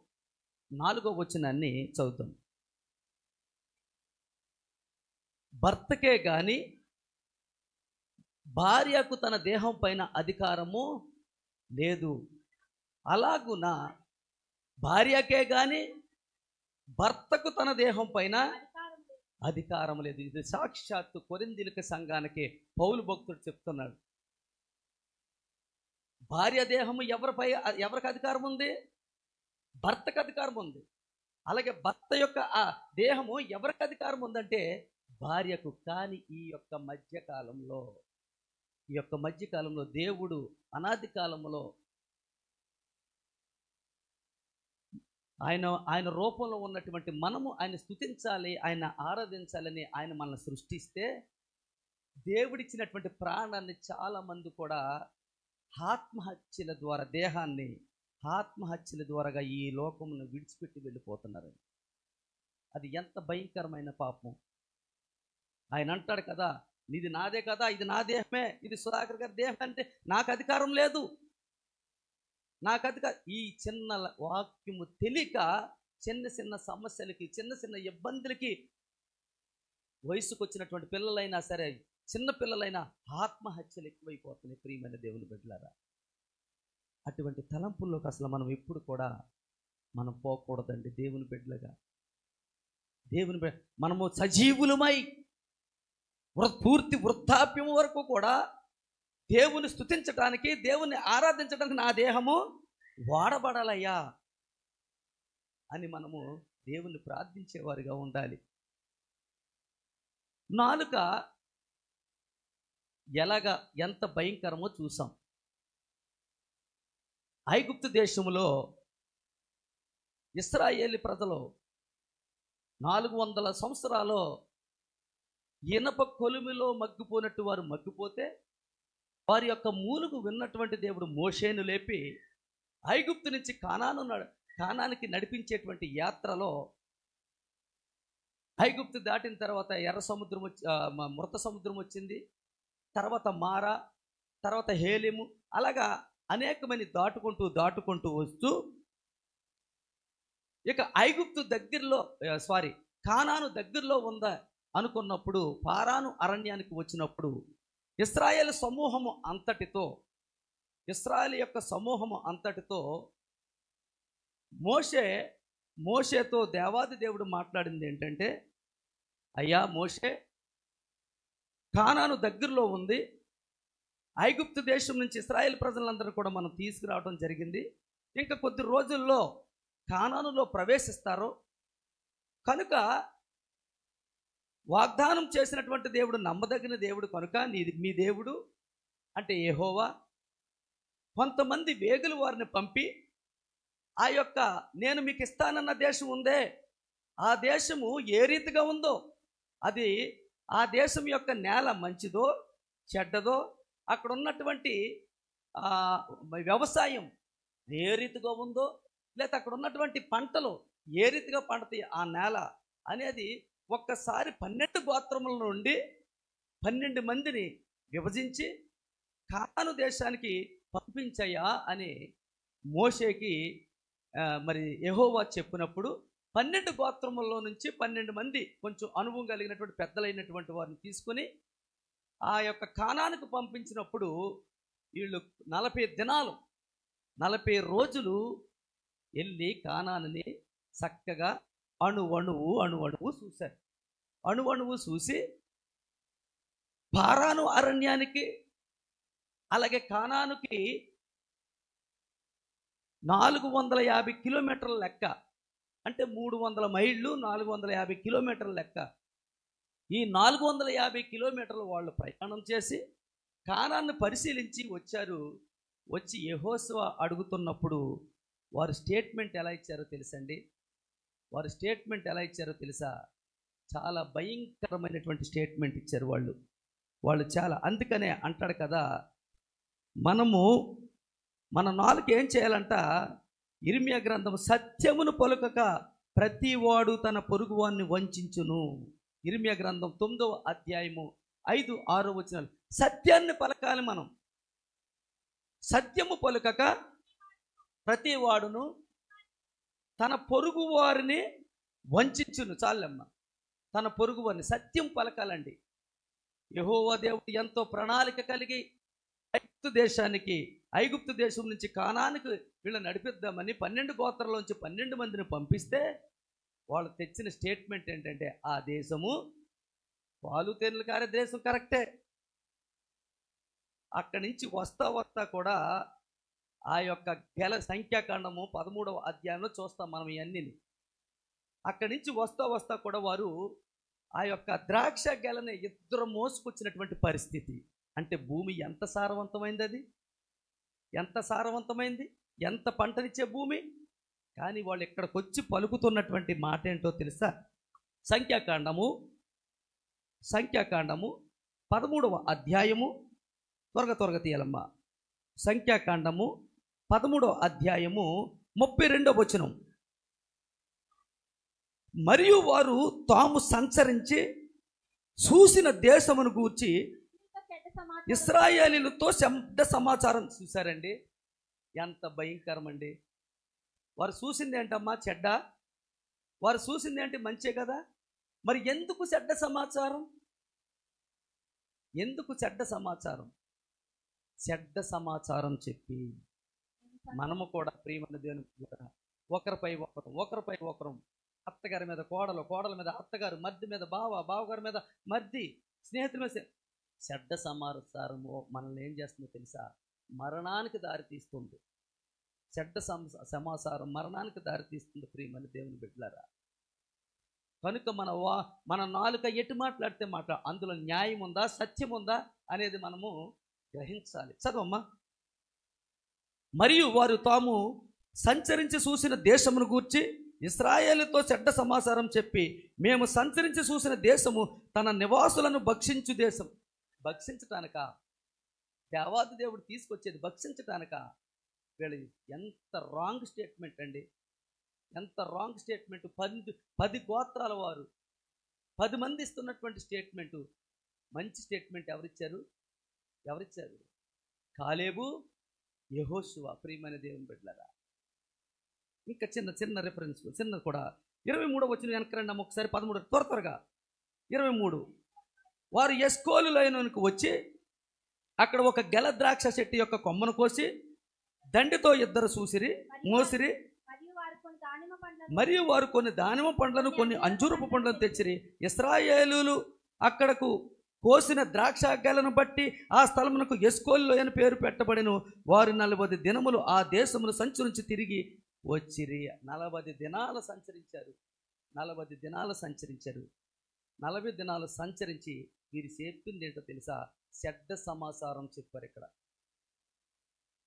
4వ వచనాన్ని చదువుతాం. భర్తకే గాని భార్యకు తన దేహం పైన అధికారము లేదు, అలాగున భార్యకే గాని భర్తకు తన దేహం పైన అధికారం లేదు. ఇది సాక్షాత్తు కొరింథీయుల సంఘానికి పౌలు భక్తుడు చెప్తున్నాడు. భార్య దేహము ఎవరికి అధికారం ఉంది? భర్తకు అధికారం ఉంది. అలాగే భర్త యొక్క ఆ దేహము ఎవరికి అధికారం ఉందంటే భార్యకు. కానీ ఈ యొక్క మధ్యకాలంలో దేవుడు అనాది కాలంలో ఆయన రూపంలో ఉన్నటువంటి మనము ఆయన స్తుతించాలి, ఆయన ఆరాధించాలని ఆయన మనల్ని సృష్టిస్తే దేవుడిచ్చినటువంటి ప్రాణాన్ని చాలామంది కూడా ఆత్మహత్యల ద్వారా దేహాన్ని ఆత్మహత్యల ద్వారాగా ఈ లోకమును విడిచిపెట్టి వెళ్ళిపోతున్నారు. అది ఎంత భయంకరమైన పాపం. ఆయన అంటాడు కదా, ఇది నాదే కదా, ఇది నా దేహమే, ఇది సుధాకర్ గారి దేహం అంటే నాకు అధికారం లేదు, నాకు అధికారం. ఈ చిన్న వాక్యము తెలియక చిన్న సమస్యలకి చిన్న ఇబ్బందులకి వయసుకు వచ్చినటువంటి పిల్లలైనా సరే, చిన్న పిల్లలైనా ఆత్మహత్యలు ఎక్కువైపోతున్నాయి. ప్రియమైన దేవుని బిడ్డలారా, అటువంటి తలంపుల్లోకి అసలు మనం ఎప్పుడు కూడా మనం పోకూడదండి. దేవుని బిడ్డలుగా మనము సజీవులమై పూర్తి వృద్ధాప్యం వరకు కూడా దేవుని స్తుతించడానికి, దేవుని ఆరాధించడానికి నా దేహము వాడబడాలయ్యా అని మనము దేవుని ప్రార్థించేవారిగా ఉండాలి. నాలుక ఎంత భయంకరమో చూసాం. ఐగుప్తు దేశంలో ఇశ్రాయేలు ప్రజలు 400 సంవత్సరాలు ఇనప కొలిమిలో మగ్గిపోయినట్టు వారు మగ్గిపోతే వారి యొక్క మూలుగు విన్నటువంటి దేవుడు మోషేను లేపి ఐగుప్తు నుంచి కానానికి నడిపించేటువంటి యాత్రలో ఐగుప్తు దాటిన తర్వాత ఎర్ర సముద్రం మృత సముద్రం వచ్చింది, తర్వాత మారా, తర్వాత హేలిము, అలాగా అనేకమంది దాటుకుంటూ వస్తూ ఇక ఐగుప్తు కానాను దగ్గరలో ఉందా అనుకున్నప్పుడు పారాను అరణ్యానికి వచ్చినప్పుడు ఇశ్రాయేలు యొక్క సమూహము అంతటితో మోషేతో దేవాది దేవుడు మాట్లాడింది ఏంటంటే, అయ్యా మోషే, కానాను దగ్గరలో ఉంది, ఐగుప్తు దేశం నుంచి ఇశ్రాయేలు ప్రజలందరూ కూడా మనం తీసుకురావడం జరిగింది, ఇంకా కొద్ది రోజుల్లో కానానులో ప్రవేశిస్తారు కనుక వాగ్దానం చేసినటువంటి దేవుడు నమ్మదగిన దేవుడు కనుక మీ దేవుడు అంటే యెహోవా కొంతమంది వేగులు వారిని పంపి ఆ యొక్క నేను మీకు ఇస్తానన్న దేశం ఉందే ఆ దేశము ఏ రీతిగా ఉందో, అది ఆ దేశం యొక్క నేల మంచిదో చెడ్డదో, అక్కడ ఉన్నటువంటి వ్యవసాయం ఏ రీతిగా ఉందో, లేదా అక్కడ ఉన్నటువంటి పంటలు ఏ రీతిగా పండుతాయి ఆ నేల అనేది ఒక్కసారి 12 గోత్రముల నుండి 12 మందిని విభజించి కానాను దేశానికి పంపించయ్యా అని మోషేకి మరి యెహోవా చెప్పినప్పుడు 12 గోత్రముల్లో నుంచి 12 మంది కొంచెం అనుభవం కలిగినటువంటి పెద్దలైనటువంటి వారిని తీసుకొని ఆ యొక్క కానానికి పంపించినప్పుడు వీళ్ళు 40 రోజులు వెళ్ళి కానానుని చక్కగా అణువణువు చూశారు. అణువణువు చూసి పారాను అరణ్యానికి అలాగే కానానుకి 450 కిలోమీటర్ల లెక్క, అంటే 300 మైళ్ళు 450 కిలోమీటర్ల లెక్క. ఈ 450 కిలోమీటర్లు వాళ్ళు ప్రయాణం చేసి కానాన్ని పరిశీలించి వచ్చారు. వచ్చి యెహోషువ అడుగుతున్నప్పుడు వారు స్టేట్మెంట్ ఎలా ఇచ్చారో తెలుసా? చాలా భయంకరమైనటువంటి స్టేట్మెంట్ ఇచ్చారు వాళ్ళు చాలా. అందుకనే అంటాడు కదా, మన నాలుక ఏం చేయాలంట, ఇర్మియా గ్రంథం, సత్యమును పలుకక ప్రతివాడు తన పొరుగువాన్ని వంచును. ఇర్మియా గ్రంథం 9వ అధ్యాయము 5, 6 వచనాలు. సత్యాన్ని పలకాలి మనం. సత్యము పలుకక ప్రతివాడును తన పొరుగు వారిని వంచును. చాలమ్మ, తన పొరుగు వారిని సత్యం పలకాలండి. యెహోవా దేవుడు ఎంతో ప్రణాళిక కలిగి ఐగుప్తు దేశం నుంచి కానానికి వీళ్ళని నడిపిద్దామని 12 గోత్రాల్లోంచి 12 మందిని పంపిస్తే వాళ్ళు తెచ్చిన స్టేట్మెంట్ ఏంటంటే, ఆ దేశము పాలు తేనెలు కారే దేశం కరెక్టే. అక్కడి నుంచి వస్తా కూడా ఆ యొక్క సంఖ్యాకాండము 13వ అధ్యాయంలో చూస్తాం మనం ఇవన్నీని. అక్కడి నుంచి వస్తా కూడా వారు ఆ యొక్క ద్రాక్ష గెలని ఇద్దరు మోసుకొచ్చినటువంటి పరిస్థితి. అంటే భూమి ఎంత సారవంతమైంది, అది ఎంత సారవంతమైంది, ఎంత పంటనిచ్చే భూమి. కానీ వాళ్ళు ఇక్కడికి వచ్చి పలుకుతున్నటువంటి మాట ఏంటో తెలుసా? సంఖ్యాకాండము 13వ అధ్యాయము, త్వరగా తీయాలమ్మా. సంఖ్యాకాండము 13వ అధ్యాయము 32వ వచనం. మరియు వారు తాము సంచరించి చూసిన దేశమును గూర్చి ఇశ్రాయేలీలతో చెడ్డ సమాచారం. చూశారండి, ఎంత భయంకరం అండి. వారు చూసింది ఏంటమ్మా? చెడ్డ. వారు చూసింది ఏంటి? మంచే కదా. మరి ఎందుకు చెడ్డ సమాచారం? ఎందుకు చెడ్డ సమాచారం? చెడ్డ సమాచారం చెప్పి మనము కూడా ప్రియమైన దేవుని ఒకరిపై ఒకరం, అత్తగారి మీద కోడలు, కోడల మీద అత్తగారు, మర్ది మీద బావ, బావగారి మీద మర్ది, స్నేహితుల మీద చెడ్డ సమాచారము మనల్ని ఏం చేస్తుందో తెలుసా? మరణానికి దారితీస్తుంది. చెడ్డ సమాచారం మరణానికి దారితీస్తుంది ప్రియమైన దేవుని బిడ్డలారా. కనుక మన నాలుక ఎటు మాట్లాడితే అందులో న్యాయం ఉందా, సత్యం ఉందా అనేది మనము గ్రహించాలి. చదవమ్మా. మరియు వారు తాము సంచరించి చూసిన దేశమును గూర్చి ఇశ్రాయేలుతో చెడ్డ సమాచారం చెప్పి, మేము సంచరించి చూసిన దేశము తన నివాసులను భక్షించు దేశం. భక్షించటానిక దేవాది దేవుడు తీసుకొచ్చేది భక్షించటానిక? వీళ్ళు ఎంత రాంగ్ స్టేట్మెంట్ అండి, ఎంత రాంగ్ స్టేట్మెంట్. 10 గోత్రాల వారు 10 మంది ఇస్తున్నటువంటి స్టేట్మెంటు మంచి స్టేట్మెంట్ ఎవరిచ్చారు? కాలేబు, యెహోషువ. ప్రియమైన దేవుని బిడ్డలారా, ఇంకా చిన్న రిఫరెన్స్ చిన్నది కూడా 23వ వచనం వెనక్కి రండి ఒకసారి. 13 త్వరగా 23. వారు ఎస్కోలులోనికి వచ్చి అక్కడ ఒక గెల ద్రాక్ష చెట్టు యొక్క కొమ్మను కోసి దండితో ఇద్దరు మోసిరి. మరియు వారు కొన్ని దానిమ్మ పండ్లను, కొన్ని అంజూరపు పండ్లను తెచ్చిరి. ఇశ్రాయేలీయులు అక్కడకు కోసిన ద్రాక్ష గెలను బట్టి ఆ స్థలమునకు ఎస్కోలు అని పేరు పెట్టబడెను. వారు 40 దినములు ఆ దేశమును సంచరించి తిరిగి వచ్చిరి. 40 దినాలు సంచరించారు. 40 దినాలు సంచరించి వీరు చెప్పింది ఏంటో తెలుసా? చెడ్డ సమాచారం చెప్పారు ఇక్కడ.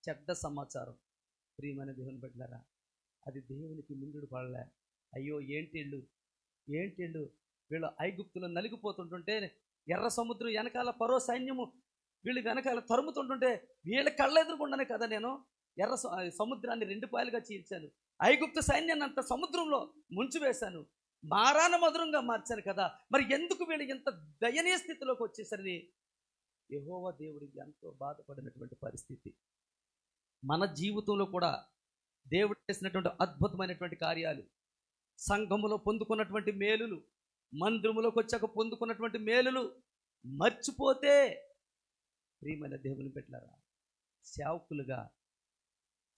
చెడ్డ సమాచారం. ప్రియమైన దేవుని బిడ్డలారా, అది దేవునికి మింగుడు పడలే. అయ్యో ఏంటిళ్ళు వీళ్ళు ఐగుప్తులో నలిగిపోతుంటుంటే, ఎర్ర సముద్రం వెనకాల ఫరో సైన్యము వీళ్ళు వెనకాల తరుముతుంటుంటే వీళ్ళ కళ్ళ ఎదురుకుండానే కదా నేను సముద్రాన్ని 2 పాయలుగా చీల్చాను, ఐగుప్తు సైన్యాన్ని అంత సముద్రంలో ముంచివేశాను, మారాన మధురంగా మార్చాను కదా. మరి ఎందుకు వీళ్ళు ఇంత దయనీయ స్థితిలోకి వచ్చేసరికి యెహోవా దేవుడికి ఎంతో బాధపడినటువంటి పరిస్థితి. మన జీవితంలో కూడా దేవుడు చేసినటువంటి అద్భుతమైనటువంటి కార్యాలు, సంఘములో పొందుకున్నటువంటి మేలులు, మందిరములోకి వచ్చాక పొందుకున్నటువంటి మేలులు మర్చిపోతే ప్రియమైన దేవుని బిడ్డలారా, సేవకులుగా,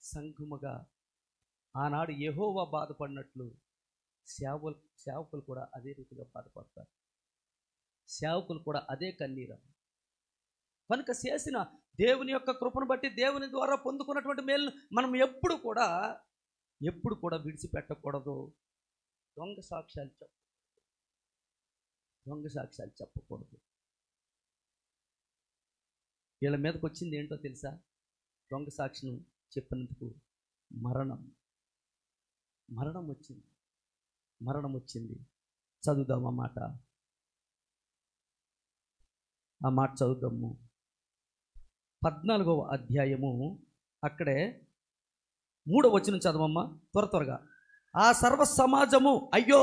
సంఘముగా ఆనాడు యెహోవా బాధపడినట్లు సేవకులు కూడా అదే రీతిగా బాధపడతారు. సేవకులు కూడా అదే కన్నీరు. కనుక చేసిన దేవుని యొక్క కృపను బట్టి, దేవుని ద్వారా పొందుకున్నటువంటి మేలును మనం ఎప్పుడు కూడా విడిచిపెట్టకూడదు. దొంగ సాక్ష్యాలు చెప్పకూడదు. వీళ్ళ మీదకి వచ్చింది ఏంటో తెలుసా? దొంగ సాక్ష్యం చెప్పినందుకు మరణం వచ్చింది. చదువుదాం ఆ మాట చదువుదాము. 14వ అధ్యాయము అక్కడే 3వ వచనం చదవమ్మా త్వరగా. ఆ సర్వ సమాజము, అయ్యో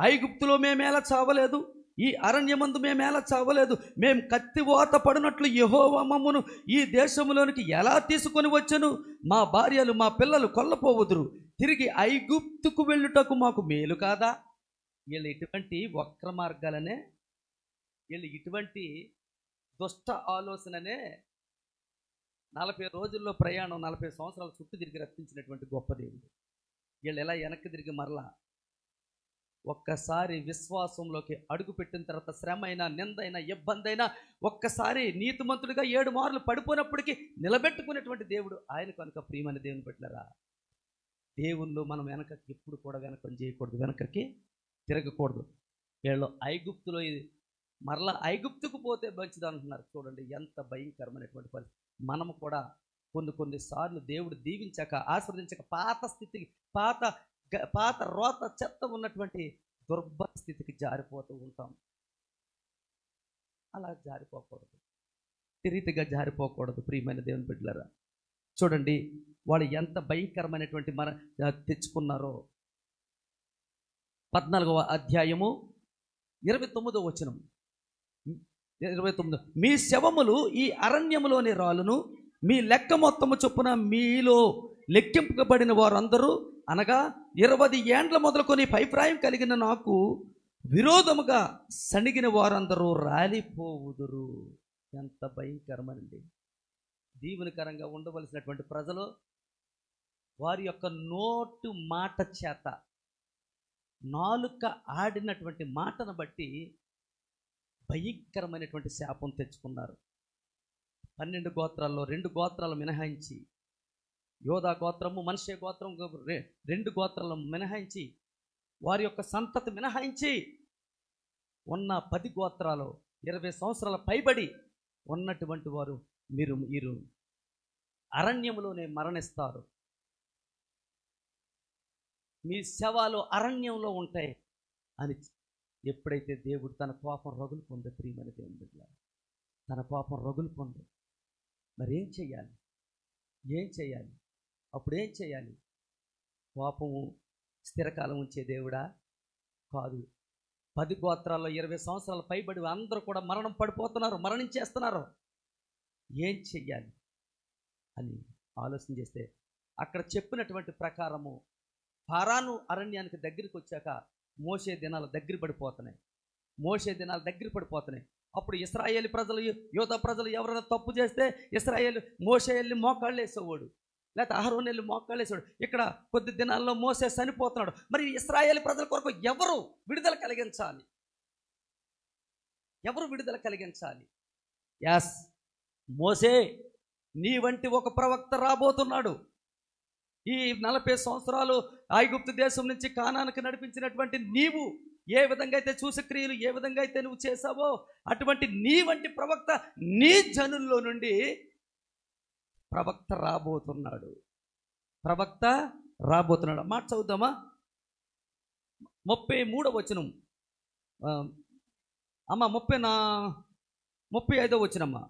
ఐగుప్తులో మేమేలా చావలేదు, ఈ అరణ్యమందు మేమేలా చావలేదు, మేము కత్తివాత పడినట్లు యెహోవా మమ్మును ఈ దేశంలోనికి ఎలా తీసుకొని వచ్చెను, మా భార్యలు మా పిల్లలు కొల్లపోవుదురు, తిరిగి ఐగుప్తుకు వెళ్ళుటకు మాకు మేలు కాదా? వీళ్ళు ఇటువంటి వక్ర మార్గాలనే, వీళ్ళు ఇటువంటి దుష్ట ఆలోచననే 40 రోజుల్లో ప్రయాణం, 40 సంవత్సరాల చుట్టూ తిరిగి రప్పించినటువంటి గొప్ప దేవుడు. వీళ్ళు ఎలా వెనక్కి తిరిగి మరలా ఒక్కసారి విశ్వాసంలోకి అడుగు పెట్టిన తర్వాత శ్రమ అయినా, నిందైనా, ఇబ్బంది అయినా, ఒక్కసారి నీతిమంతుడిగా 7 మార్లు పడిపోయినప్పటికీ నిలబెట్టుకునేటువంటి దేవుడు ఆయన. కనుక ప్రియమైన దేవుని పెట్టారా, దేవుళ్ళు మనం వెనకకి ఎప్పుడు కూడా వెనకని చేయకూడదు, వెనకకి తిరగకూడదు. వీళ్ళు ఐగుప్తులో మరలా ఐగుప్తుకు పోతే మంచిది అంటున్నారు. చూడండి ఎంత భయంకరమైనటువంటి పరిస్థితి. మనము కూడా కొన్నిసార్లు దేవుడు దీవించాక, ఆశీర్వదించక పాత స్థితికి, పాత రోత చెత్త ఉన్నటువంటి దుర్భర స్థితికి జారిపోతూ ఉంటాం. అలా జారిపోకూడదు, రీతిగా జారిపోకూడదు. ప్రియమైన దేవుని బిడ్డలారా, చూడండి వాళ్ళు ఎంత భయంకరమైనటువంటి తెచ్చుకున్నారో. 14వ అధ్యాయము 29వ వచనం. 29. మీ శవములు ఈ అరణ్యములోని రాలును, మీ లెక్క మొత్తము చొప్పున మీలో లెక్కింపబడిన వారందరూ, అనగా 20 ఏండ్ల మొదలుకొని పైప్రాయం కలిగిన నాకు విరోధముగా సణిగిన వారందరూ రాలిపోవుదురు. ఎంత భయంకరమండి. దీవెనకరంగా ఉండవలసినటువంటి ప్రజలు వారి యొక్క నోటు మాట చేత, నాలుక ఆడినటువంటి మాటను బట్టి భయంకరమైనటువంటి శాపం తెచ్చుకున్నారు. 12 గోత్రాల్లో 2 గోత్రాలు మినహాయించి, యోధా గోత్రము, మనష్షే గోత్రం 2 గోత్రాలు మినహాయించి, వారి యొక్క సంతతి మినహాయించి ఉన్న 10 గోత్రాలు 20 సంవత్సరాల పైబడి ఉన్నటువంటి వారు మీరు అరణ్యంలోనే మరణిస్తారు. మీ శవాలు అరణ్యంలో ఉంటాయి అని ఎప్పుడైతే దేవుడు తన కోపం రగులు పొందే, ప్రియమైన దేవుని బిడ్డలారా, తన కోపం రగులు పొందే, మరి ఏం చేయాలి? అప్పుడు ఏం చేయాలి? కోపము స్థిరకాలం ఉంచే దేవుడా కాదు. 10 గోత్రాల్లో 20 సంవత్సరాల పైబడి అందరూ కూడా మరణించేస్తున్నారు. ఏం చెయ్యాలి అని ఆలోచన చేస్తే, అక్కడ చెప్పినటువంటి ప్రకారము పారాను అరణ్యానికి దగ్గరికి వచ్చాక మోషే దినాలు దగ్గర పడిపోతున్నాయి. అప్పుడు ఇశ్రాయేలు ప్రజలు, యోధా ప్రజలు ఎవరైనా తప్పు చేస్తే ఇశ్రాయేలు మోషే వెళ్ళి మోకాళ్ళు వేసేవాడు, లేకపోతే అహరోను వెళ్ళి మోకాళ్ళు వేసేవాడు. ఇక్కడ కొద్ది దినాల్లో మోషే చనిపోతున్నాడు. మరి ఇశ్రాయేలు ప్రజల కొరకు ఎవరు విడుదల కలిగించాలి? యాస్, మోషే, నీ వంటి ఒక ప్రవక్త రాబోతున్నాడు. ఈ 40 సంవత్సరాలు ఐగుప్తు దేశం నుంచి కానానికి నడిపించినటువంటి నీవు ఏ విధంగా అయితే సూచక్రియలు ఏ విధంగా అయితే నువ్వు చేసావో, అటువంటి నీ వంటి ప్రవక్త నీ జనుల్లో నుండి ప్రవక్త రాబోతున్నాడు. మాట చదువుదామా? 33వ వచనం అమ్మ, 35వ వచనమ్మా.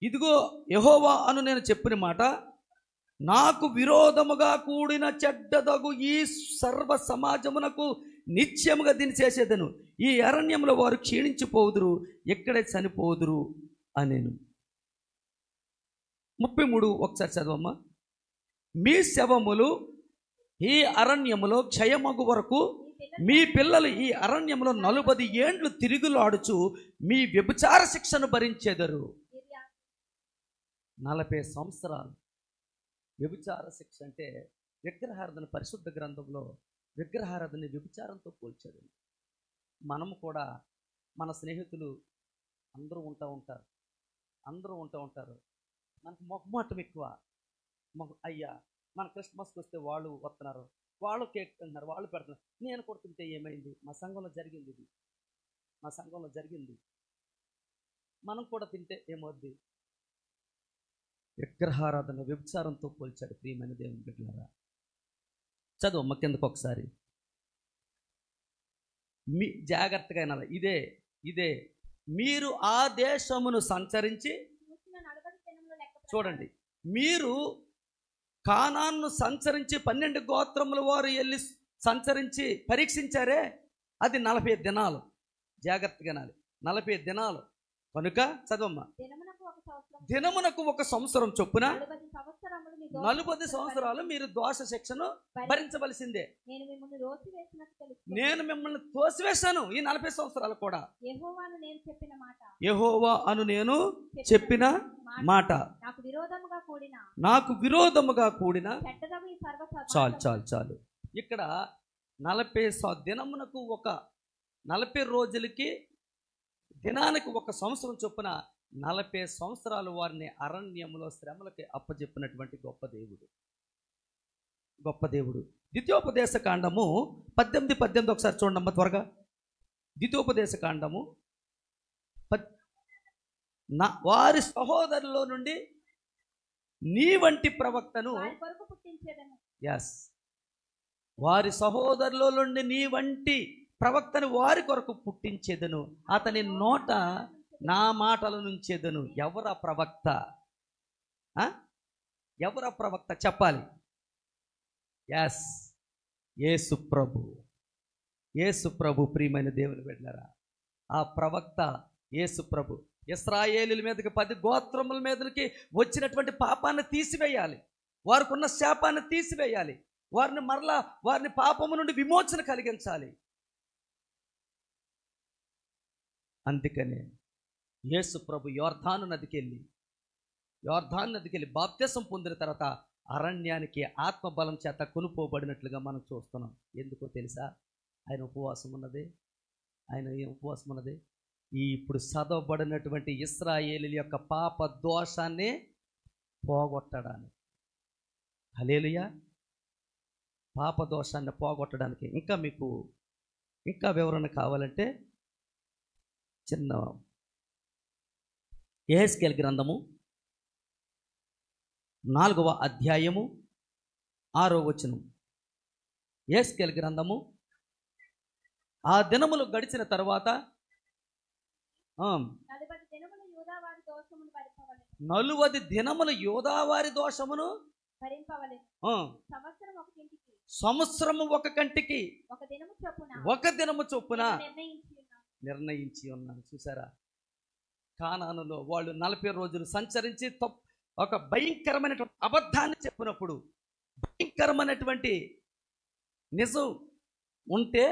ఇదిగో యెహోవా అను నేను చెప్పిన మాట, నాకు విరోధముగా కూడిన చెడ్డదగు ఈ సర్వ సమాజమునకు నిత్యముగా దీన్ని చేసేదను. ఈ అరణ్యంలో వారు క్షీణించిపోదురు, ఎక్కడే చనిపోదురు అనేను. 33 ఒకసారి చదవమ్మా. మీ శవములు ఈ అరణ్యములో క్షయమగు వరకు మీ పిల్లలు ఈ అరణ్యములో 40 ఏండ్లు తిరుగులాడుచు మీ వ్యభిచార శిక్షను భరించెదరు. 40 సంవత్సరాలు వ్యభిచార శిక్ష అంటే విగ్రహారాధన. పరిశుద్ధ గ్రంథంలో విగ్రహారాధన వ్యభిచారంతో పోల్చాడు. మనము కూడా, మన స్నేహితులు అందరూ ఉంటూ ఉంటారు. మనకు మొహమాటం ఎక్కువ. అయ్యా, మన క్రిస్మస్కి వస్తే వాళ్ళు వస్తున్నారు, వాళ్ళు కేక్ తింటున్నారు, వాళ్ళు పెడుతున్నారు, నేను కూడా తింటే ఏమైంది? మా సంఘంలో జరిగింది, మనం కూడా తింటే ఏమవుద్ది? విగ్రహారాధన వ్యభిచారంతో పోల్చాడు. ప్రియమైన దేవుని బిడ్డలారా, చదువు కిందకు ఒకసారి. మీ జాగ్రత్తగా వినాలి. ఇదే మీరు ఆ దేశమును సంచరించి, చూడండి, మీరు కానాన్ను సంచరించి 12 గోత్రముల వారు వెళ్ళి సంచరించి పరీక్షించారే, అది 40 దినాలు. జాగ్రత్తగా వినాలి, 40 దినాలు. కనుక చదవమ్మా, దినమునకు 1 సంవత్సరం చొప్పున 40 సంవత్సరాలు మీరు దోష శిక్షను భరించవలసిందే. నేను మిమ్మల్ని తోసివేశాను ఈ 40 సంవత్సరాలు కూడా. యెహోవా అను నేను చెప్పిన మాట నాకు విరోధముగా కూడిన చాలు చాలు చాలు. ఇక్కడ 40 దినమునకు 40 రోజులకి దినానికి 1 సంవత్సరం చొప్పున 40 సంవత్సరాలు వారిని అరణ్యములో శ్రమలకి అప్పచెప్పినటువంటి గొప్ప దేవుడు, గొప్ప దేవుడు. ద్వితీయోపదేశ కాండము 18 ఒకసారి చూడండి త్వరగా. ద్వితీయోపదేశ కాండము వారి సహోదరులో నుండి నీ వంటి ప్రవక్తను, ఎస్, వారి సహోదరులో నుండి నీ వంటి ప్రవక్తను వారి కొరకు పుట్టించేదను, అతని నోట నా మాటల నుంచేదను. ఎవరా ప్రవక్త? ఎవరా ప్రవక్త చెప్పాలి? ఎస్, యేసు ప్రభు. యేసు ప్రభు. ప్రియమైన దేవుని బిడ్డలారా, ఆ ప్రవక్త యేసు ప్రభు ఇశ్రాయేలీయుల మీదకి 10 గోత్రముల మీదకి వచ్చినటువంటి పాపాన్ని తీసివేయాలి, వారికి ఉన్న శాపాన్ని తీసివేయాలి, వారిని పాపము నుండి విమోచన కలిగించాలి. అందుకనే యేసు ప్రభు యోర్దాను నదికి వెళ్ళి బాప్తిసం పొందిన తర్వాత అరణ్యానికి ఆత్మబలం చేత కొనుపోబడినట్లుగా మనం చూస్తున్నాం. ఎందుకో తెలుసా? ఆయన ఉపవాసం ఉన్నది. ఈ ఇప్పుడు చదవబడినటువంటి ఇశ్రాయేలీయుల యొక్క పాప దోషాన్ని పోగొట్టడానికి, హల్లెలూయా, పాప దోషాన్ని పోగొట్టడానికి. ఇంకా వివరణ కావాలంటే చిన్న యెహెజ్కేలు గ్రంథము 4వ అధ్యాయము 6వ వచనం. యెహెజ్కేలు గ్రంథము, ఆ దినములు గడిచిన తర్వాత 40 దినములు యూదావారి దోషమును సంవత్సరము ఒక కంటికి ఒక దినము చొప్పున నిర్ణయించి ఉన్నాను. చూసారా? కానానులో వాళ్ళు 40 రోజులు సంచరించి ఒక భయంకరమైనటువంటి అబద్ధాన్ని చెప్పినప్పుడు, భయంకరమైనటువంటి నిజం ఉంటే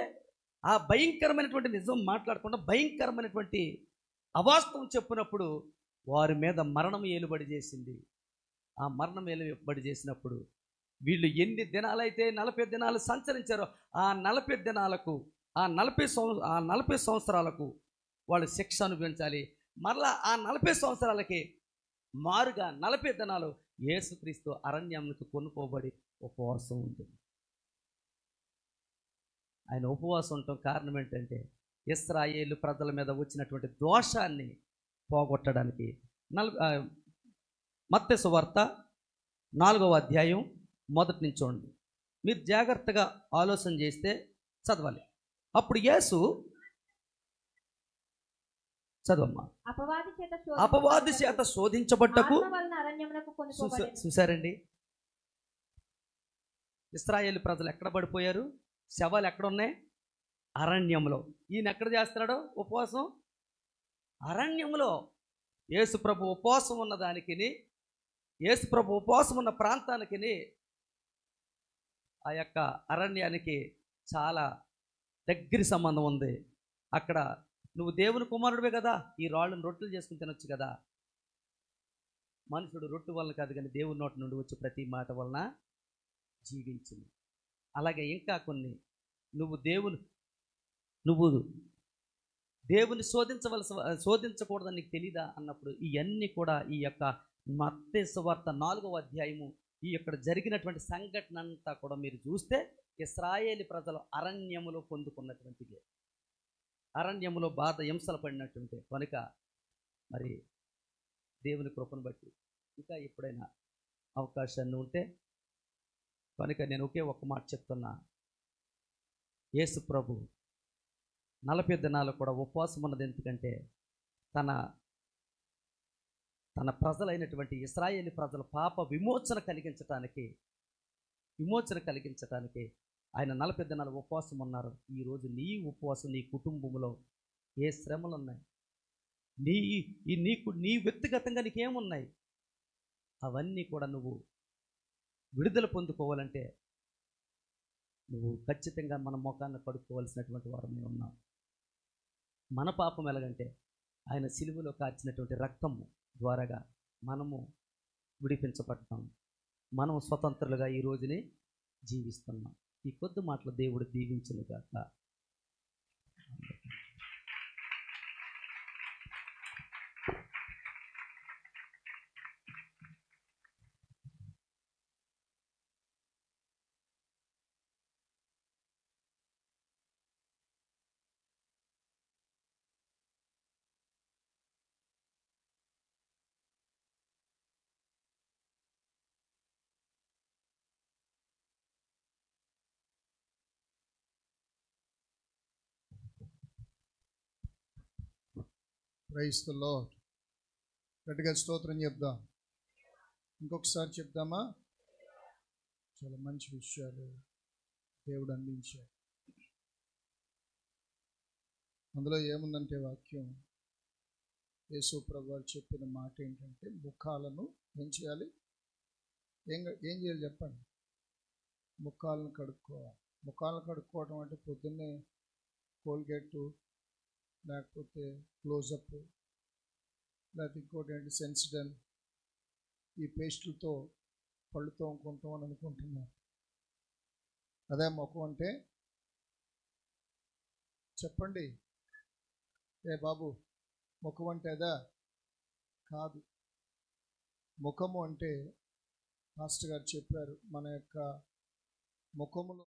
ఆ భయంకరమైనటువంటి నిజం మాట్లాడకుండా భయంకరమైనటువంటి అవాస్తవం చెప్పినప్పుడు వారి మీద మరణం ఏలుబడి చేసింది. ఆ మరణం ఏలుబడి చేసినప్పుడు వీళ్ళు ఎన్ని దినాలైతే 40 దినాలు సంచరించారో ఆ 40 దినాలకు ఆ 40 సంవత్సరాలకు వాళ్ళు శిక్ష అనుభవించాలి. మరలా ఆ 40 సంవత్సరాలకి మారుగా 40 దినాలు యేసుక్రీస్తు అరణ్యానికి కొనుక్కోబడి ఉపవాసం ఉంటుంది. ఆయన ఉపవాసం ఉండటం కారణం ఏంటంటే ఇశ్రాయేలు ప్రజల మీద వచ్చినటువంటి దోషాన్ని పోగొట్టడానికి. మత్తయి సువార్త 4వ అధ్యాయం 1 నుంచి చూడండి. మీరు జాగ్రత్తగా ఆలోచన చేస్తే చదవాలి. అప్పుడు యేసు, చదవమ్మా, అపవాది చేత శోధించబట్టకు. చూసారండి, ఇశ్రాయేలు ప్రజలు ఎక్కడ పడిపోయారు? శవాలు ఎక్కడున్నాయి? అరణ్యంలో. ఈయన ఎక్కడ చేస్తున్నాడు ఉపవాసం? అరణ్యంలో. యేసుప్రభు ఉపవాసం ఉన్న దానికి, యేసుప్రభు ఉపవాసం ఉన్న ప్రాంతానికి, ఆ యొక్క అరణ్యానికి చాలా దగ్గర సంబంధం ఉంది. అక్కడ నువ్వు దేవుని కుమారుడివే కదా, ఈ రాళ్ళను రొట్టెలు చేసుకుని తినొచ్చు కదా. మనుషుడు రొట్టె వలన కాదు కానీ దేవుని నోటి నుండి వచ్చి ప్రతి మాట వలన జీవించింది. అలాగే ఇంకా కొన్ని, నువ్వు దేవుని శోధించకూడదని నీకు తెలీదా అన్నప్పుడు ఇవన్నీ కూడా ఈ యొక్క మత్తయి సువార్త 4వ అధ్యాయము ఈ యొక్క జరిగినటువంటి సంఘటన అంతా కూడా మీరు చూస్తే ఇశ్రాయేలు ప్రజలు అరణ్యములో పొందుకున్నటువంటిది, అరణ్యములో బాధ హింసలు పడినటువంటి. కనుక మరి దేవుని కృపను బట్టి ఇంకా ఎప్పుడైనా అవకాశాన్ని ఉంటే, కనుక నేను ఒకే ఒక్క మాట చెప్తున్నా, యేసు ప్రభు 40 దినాలు కూడా ఉపవాసం ఉన్నది. ఎందుకంటే తన ప్రజలైనటువంటి ఇశ్రాయేలు ప్రజల పాప విమోచన కలిగించటానికి ఆయన 40 దినాలు ఉపవాసం ఉన్నారు. ఈరోజు నీ ఉపవాసం, నీ కుటుంబంలో ఏ శ్రమలు ఉన్నాయి, నీ వ్యక్తిగతంగా నీకేమున్నాయి, అవన్నీ కూడా నువ్వు విడుదల పొందుకోవాలంటే నువ్వు ఖచ్చితంగా మన ముఖాన్ని కడుక్కోవాల్సినటువంటి వారమే ఉన్నాం. మన పాపం ఎలాగంటే ఆయన సిలువలో కార్చినటువంటి రక్తము ద్వారాగా మనము విడిపించబడతాం. మనం స్వతంత్రులుగా ఈ రోజుని జీవిస్తున్నాం. ఈ కొద్ది మాటలు దేవుడు దీవించునుగాక. Praise the Lord. గట్టిగా స్తోత్రం చెప్దాం. ఇంకొకసారి చెప్దామా? చాలా మంచి విషయాలు దేవుడు అందించాడు. అందులో ఏముందంటే వాక్యం, యేసు ప్రభువు చెప్పిన మాట ఏంటంటే ముఖాలను ఏం చేయాలి? ఏం చేయాలి చెప్పండి? ముఖాలను కడుక్కోవాలి. ముఖాలను కడుక్కోవడం అంటే పొద్దున్నే కోల్గేటు, లేకపోతే క్లోజప్, లేకపోతే ఇంకోటి ఏంటి సెన్సిడెంట్, ఈ పేస్టులతో పళ్ళు తోముకుంటాం అని అనుకుంటున్నాను. అదే ముఖం అంటే? చెప్పండి ఏ బాబు, ముఖం అంటే అదా? కాదు. ముఖము అంటే మాస్టర్ గారు చెప్పారు, మన యొక్క ముఖములో